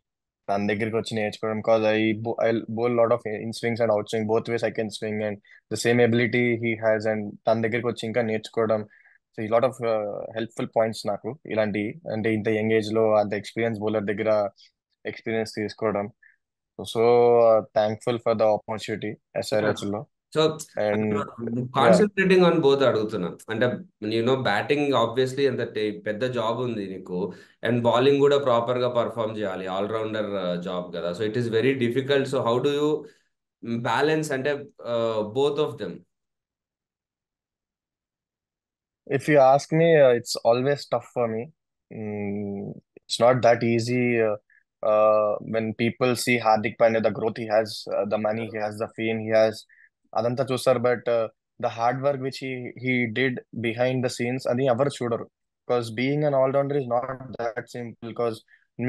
తన దగ్గరికి వచ్చి నేర్చుకోవడం, because I bowl lot of in swings and out swing, both ways I can swing, and the same ability he has, and తన దగ్గరికి వచ్చి ఇంకా నేర్చుకోవడం. సో ఈ లాట్ ఆఫ్ హెల్ప్ఫుల్ పాయింట్స్ నాకు ఇలాంటి, అంటే ఇంత యంగ్ ఏజ్ లో అంత ఎక్స్పీరియన్స్ బౌలర్ దగ్గర ఎక్స్పీరియన్స్ తీసుకోవడం. So thankful for the opportunity SRH లో. So and yeah, concentrating on both అడుగుతున్నా, అంటే బ్యాటింగ్ ఆబ్వియస్లీ ఎంత పెద్ద జాబ్ ఉంది నీకు, అండ్ బౌలింగ్ కూడా ప్రాపర్ గా పర్ఫామ్ చేయాలి, ఆల్రౌండర్ జాబ్ కదా. So it is very difficult. So how do you balance అంటే both of them? if you ask me, it's always tough for me. It's not that easy. When people see Hardik Pandya, the growth he has, the money he has, the fame he has, అదంతా చూస్తారు. But the hard work which he did behind the scenes, అది ఎవరు చూడరు. Because being an allrounder is not that simple. Because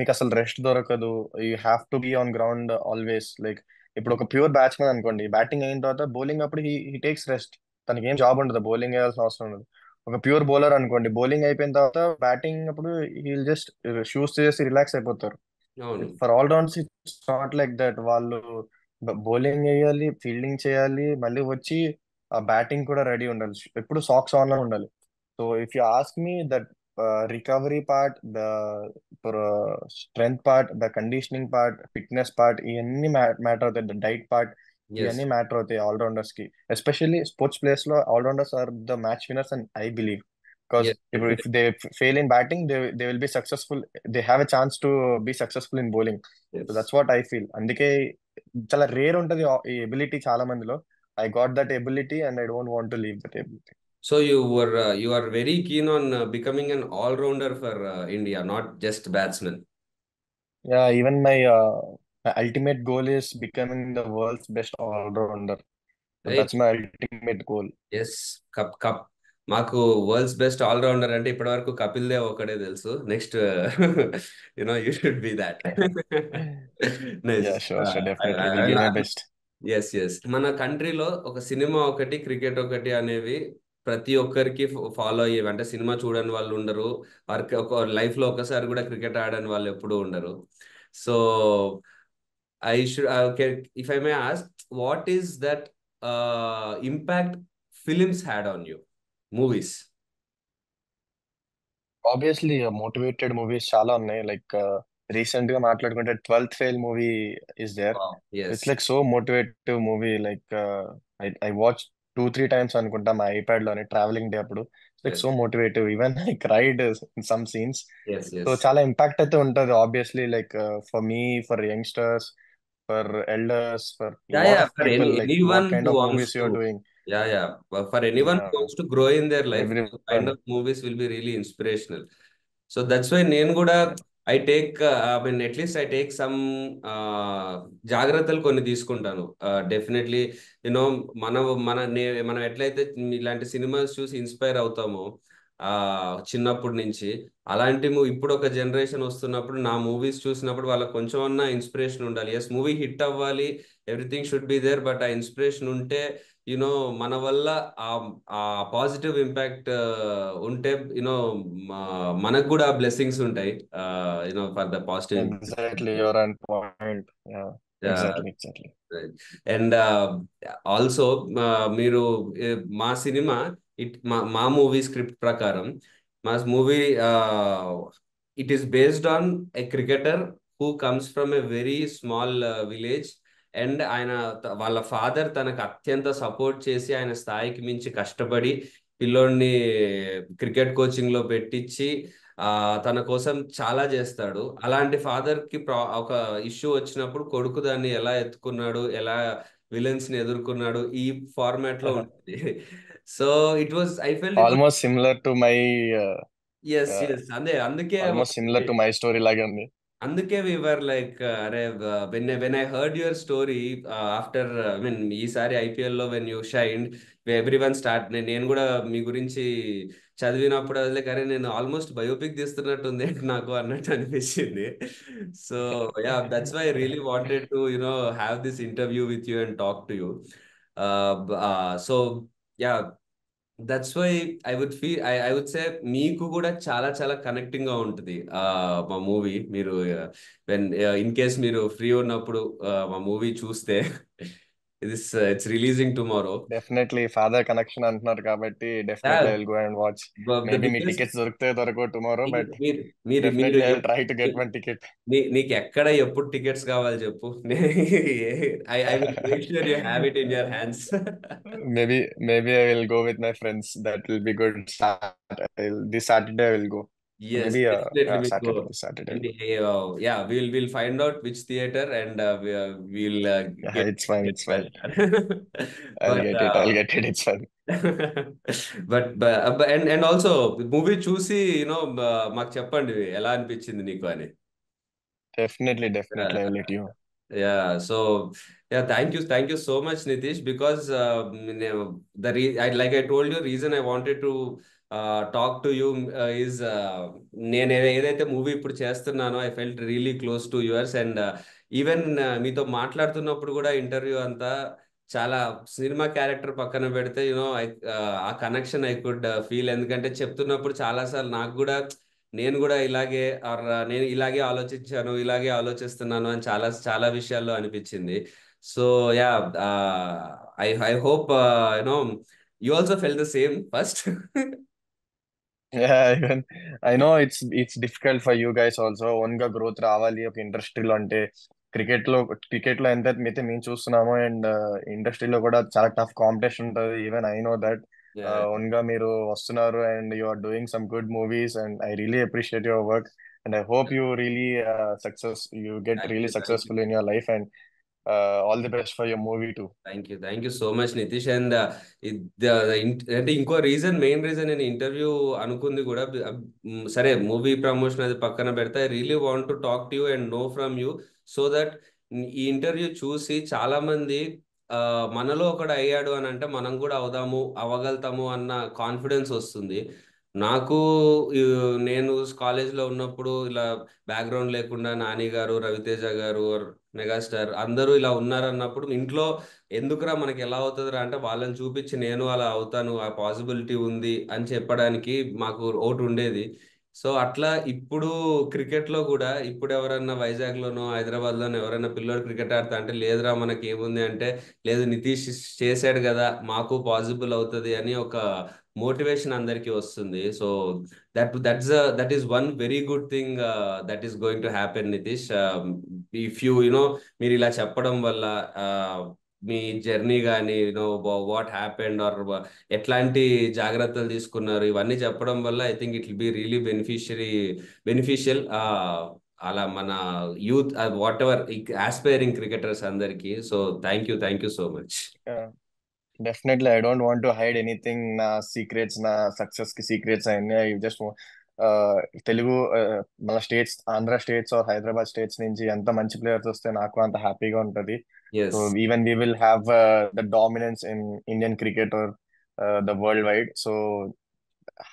మీకు అసలు rest దొరకదు. You have to be on ground always. Like ఇప్పుడు ఒక ప్యూర్ బ్యాట్స్మెన్ అనుకోండి, బ్యాటింగ్ అయిన తర్వాత బౌలింగ్ అప్పుడు హీ టేక్స్ రెస్ట్. తనకి ఏం జాబ్ ఉండదు, బౌలింగ్ వేయాల్సిన అవసరం ఉండదు. ఒక ప్యూర్ బౌలర్ అనుకోండి, బౌలింగ్ అయిపోయిన తర్వాత బ్యాటింగ్ అప్పుడు హీల్ జస్ట్ షూస్ చేసి రిలాక్స్ అయిపోతారు. అవును. For all rounds it's not like that. వాళ్ళు బౌలింగ్ వేయాలి, ఫీల్డింగ్ చేయాలి, మళ్ళీ వచ్చి ఆ బ్యాటింగ్ కూడా రెడీ ఉండాలి, ఎప్పుడు సాక్స్ ఆన్ లో ఉండాలి. So if you ask me that recovery part, the strength part, the conditioning part, fitness part, ఇవన్నీ మ్యాటర్ అవుతాయి. The diet part, yes. ఇవన్నీ మ్యాటర్ అవుతాయి ఆల్రౌండర్స్ కి. ఎస్పెషల్లీ స్పోర్ట్స్ ప్లేయర్స్ లో allrounders are the match winners and I believe. Because yes. if they fail in batting, they will be successful. They have a chance to be successful in bowling. So yes. that's what I feel. అందుకే చాలా rare ఉంటది ఈ ability చాలా మందిలో. I got that ability and I don't want to leave that ability. So you are very keen on becoming an all-rounder for India, not just batsman. Yeah, even my ultimate goal is becoming the world's best all-rounder. So Right? that's my ultimate goal. Yes. Cup cup మాకు world's best allrounder అంటే ఇప్పటి వరకు కపిల్ దేవ్ ఒకడే తెలుసు. Next you should be that. Nice. Yeah, sure, sure, definitely. Will give my best. Yes మన కంట్రీలో ఒక cinema ఒకటి, క్రికెట్ ఒకటి అనేవి ప్రతి ఒక్కరికి ఫాలో అయ్యేవి. అంటే సినిమా చూడని వాళ్ళు ఉండరు, వారికి ఒక లైఫ్ లో ఒకసారి కూడా క్రికెట్ ఆడని వాళ్ళు ఎప్పుడూ ఉండరు. So I should, okay, if I may ask, what is that impact films had on you? Movies. Obviously motivated movies చాలా ఉన్నాయి. లైక్ రీసెంట్ గా మాట్లాడుకుంటే 12th fail movie is there. Wow. It's Yes. Like so motivative movie. Like I watch 2-3 times అనుకుంటా మా iPad లోనే, travelling day అప్పుడు. Like Yes. So motivative, even I cried in some scenes. Yes. So Yes. చాలా impact అయితే ఉంటది obviously. Like for me, for youngsters, for elders, for Yeah, lot yeah. Of For people, like anyone what kind who of wants movies you are to, doing. yeah, yeah. But for anyone who wants to grow in their life, those kind every of movies will be really inspirational. So that's why నేను కూడా I take, I mean at least I take some జాగ్రత్తలు కొన్ని తీసుకుంటాను. Definitely you know మన మన మనం ఎట్లయితే ఇలాంటి సినిమాస్ చూసి ఇన్స్పైర్ అవుతామో, చిన్నప్పటి నుంచి. అలాంటి ఇప్పుడు ఒక జనరేషన్ వస్తున్నప్పుడు నా మూవీస్ చూసినప్పుడు వాళ్ళకి కొంచెం అన్నా ఇన్స్పిరేషన్ ఉండాలి. ఎస్, మూవీ హిట్ అవ్వాలి, everything should be there, but ఆ ఇన్స్పిరేషన్ ఉంటే యునో మన వల్ల ఆ ఆ పాజిటివ్ ఇంపాక్ట్ ఉంటే యునో మనకు కూడా బ్లెస్సింగ్స్ ఉంటాయి, for the positive exactly your on point. Exactly exactly. And also మీరు మా సినిమా మా మూవీ స్క్రిప్ట్ ప్రకారం మా movie it is based on a cricketer who comes from a very small village. And ఆయన వాళ్ళ ఫాదర్ తనకు అత్యంత సపోర్ట్ చేసి ఆయన స్థాయికి మించి కష్టపడి పిల్లోడిని క్రికెట్ కోచింగ్ లో పెట్టించి ఆ తన కోసం చాలా చేస్తాడు. అలాంటి ఫాదర్ కి ఒక ఇష్యూ వచ్చినప్పుడు కొడుకు దాన్ని ఎలా ఎత్తుకున్నాడు, ఎలా విలన్స్ ని ఎదుర్కొన్నాడు, ఈ ఫార్మాట్ లో ఉంటుంది. So it was I felt it was almost similar to my yes yes అదే అందుకే almost similar to my story లాగే ఉంది. అందుకే వి వర్ లైక్ అరే when I heard your story after I mean ఈసారి ఐపీఎల్ లో when you shined, every one start, నేను కూడా మీ గురించి చదివినప్పుడు అదే అరే నేను ఆల్మోస్ట్ బయోపిక్ తీస్తున్నట్టుంది నాకు అన్నట్టు అనిపించింది. So yeah, that's why I really wanted to have this interview with you and talk to you. So yeah, that's why I would say మీకు కూడా చాలా చాలా కనెక్టింగ్ గా ఉంటుంది మా మూవీ. మీరు వెన్ ఇన్ కేస్ మీరు ఫ్రీ ఉన్నప్పుడు మా మూవీ చూస్తే it's releasing tomorrow. Definitely father connection అంటున్నారు కాబట్టి definitely I will go and watch. The maybe me biggest tickets దొరికితే దొరకవు టుమారో, బట్ మీరు మీరు మీరు definitely I will try to get one ticket. నీకు ఎక్కడ ఎప్పుడు టికెట్స్ కావాలి చెప్పు, I will make sure you have it in your hands. Maybe I will go with my friends. That will be good. This Saturday I will go. So Yes, maybe definitely, మీకు Saturday, this Saturday I'll go. Yeah will find out which theatre and will Yeah, get it's fine. It's fine. I'll but get it. I'll get it. It's fine. And also movie చూసి మాకు చెప్పండి ఎలా అనిపించింది నీకు అని. Definitely, definitely. I will let you know. Yeah, so yeah, thank you so much, Nitish, because like I told you, reason I wanted to talk to you is నేను ఏదైతే movie ఇప్పుడు చేస్తున్నానో I felt really close to yours. And even మీతో మాట్లాడుతున్నప్పుడు కూడా interview అంతా చాలా cinema character పక్కన పెడితే ఆ కనెక్షన్ ఐ కుడ్ ఫీల్. ఎందుకంటే చెప్తున్నప్పుడు చాలాసార్లు నాకు కూడా నేను కూడా ఇలాగే నేను ఇలాగే ఆలోచించాను, ఇలాగే ఆలోచిస్తున్నాను అని చాలా చాలా విషయాల్లో అనిపించింది. So yeah, I hope you also fell the same first. Yeah, even I know it's difficult for you guys also. Own గా గ్రోత్ రావాలి ఒక ఇండస్ట్రీలో అంటే క్రికెట్ లో ఎంత అయితే మేము చూస్తున్నామో, అండ్ ఇండస్ట్రీలో కూడా చాలా టఫ్ కాంపిటీషన్ ఉంటుంది. Even I know that own గా మీరు వస్తున్నారు and you are doing some good movies, and I really appreciate your work. And I hope you really you get thank really you thank you successful in your life, and all the best for your movie too. Thank you so much Nitish. And అంటే ఇంకో main reason నేను interview అనుకుంది కూడా సరే movie promotion అది పక్కన పెడితే I really want to talk to you and know from you, so that ఈ ఇంటర్వ్యూ చూసి చాలా మంది మనలో ఒకడు అయ్యాడు అని అంటే మనం కూడా అవ్వగలుగుతాము అన్న కాన్ఫిడెన్స్ వస్తుంది. నాకు ఈ, నేను కాలేజ్లో ఉన్నప్పుడు ఇలా బ్యాక్గ్రౌండ్ లేకుండా నాని గారు, రవితేజ గారు, మెగాస్టార్ అందరూ ఇలా ఉన్నారన్నప్పుడు ఇంట్లో ఎందుకురా మనకి ఎలా అవుతుందిరా అంటే వాళ్ళని చూపించి నేను అలా అవుతాను, ఆ పాసిబిలిటీ ఉంది అని చెప్పడానికి మాకు ఒకటి ఉండేది. సో అట్లా ఇప్పుడు క్రికెట్ లో కూడా ఇప్పుడు ఎవరన్నా వైజాగ్ లోనో హైదరాబాద్ లోనో ఎవరైనా పిల్లోడు క్రికెట్ ఆడతా అంటే లేదురా మనకి ఏముంది అంటే, లేదు నితీష్ చేశాడు కదా మాకు పాసిబుల్ అవుతుంది అని ఒక మోటివేషన్ అందరికీ వస్తుంది. So that is one very good thing that is going to happen Nitish. If మీరు ఇలా చెప్పడం వల్ల మీ జర్నీ కానీ వాట్ హ్యాపెండ్ ఆర్ ఎట్లాంటి జాగ్రత్తలు తీసుకున్నారు ఇవన్నీ చెప్పడం వల్ల I think it will be really beneficial అలా మన youth whatever aspiring cricketers అందరికీ. So thank you so much. Definitely I don't want to hide anything. నా సీక్రెట్స్, నా సక్సెస్ కి సీక్రెట్స్ అన్ని ఐ జస్ట్ తెలుగు మన states, Andhra states or Hyderabad states నుంచి ఎంత మంచి ప్లేయర్స్ వస్తే నాకు అంత హ్యాపీగా ఉంటది. So yes even we will have the dominance in Indian cricket or the worldwide. So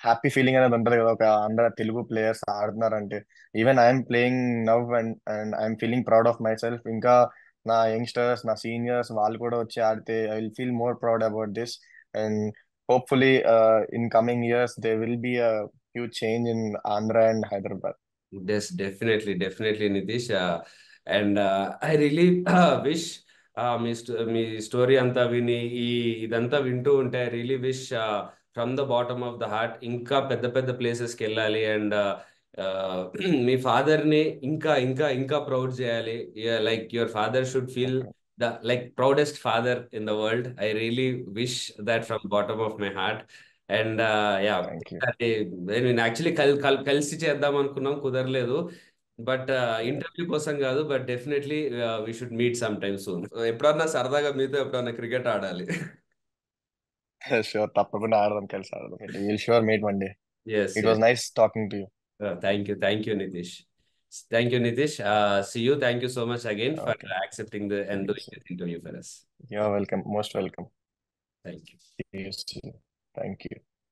happy feeling అనేది ఉంటుంది కదా, ఒక అందరు తెలుగు ప్లేయర్స్ ఆడుతున్నారంటే. Even I'm playing now and I'm feeling proud of myself. ఇంకా నా యంగ్స్టర్స్, నా seniors వాళ్ళు కూడా వచ్చి ఆడితే I will feel more proud about this. And hopefully in coming years they will be a huge change in Andhra and Hyderabad. Yes, definitely, definitely, Nitish. And I really wish me story అంతా విని ఇదంతా వింటూ ఉంటే I really wish from the bottom of the heart ఇంకా పెద్ద పెద్ద ప్లేసెస్కి వెళ్ళాలి. అండ్ మీ ఫాదర్ని ఇంకా ఇంకా ఇంకా ప్రౌడ్ చేయాలి. Like your father should feel the like proudest father in the world. I really wish that from bottom of my heart. And yeah, thank you. నేను యాక్చువల్లీ కలిసి చేద్దాం అనుకున్నాం, కుదరలేదు. బట్ ఇంటర్వ్యూ కోసం కాదు, but definitely we should meet some time soon. ఎప్పుడన్నా సరదాగా మీతో ఎప్పుడన్నా క్రికెట్ ఆడాలి. షూర్, తప్పకుండా ఆడదాం, కలిసి ఆడదాం. Will sure meet one day. Yes, it was yes. Nice talking to you. Thank you, Nitish. Thank you, Nitish. See you. Thank you so much again for okay, accepting and doing this interview for us. You are welcome, most welcome. Thank you. Thank you.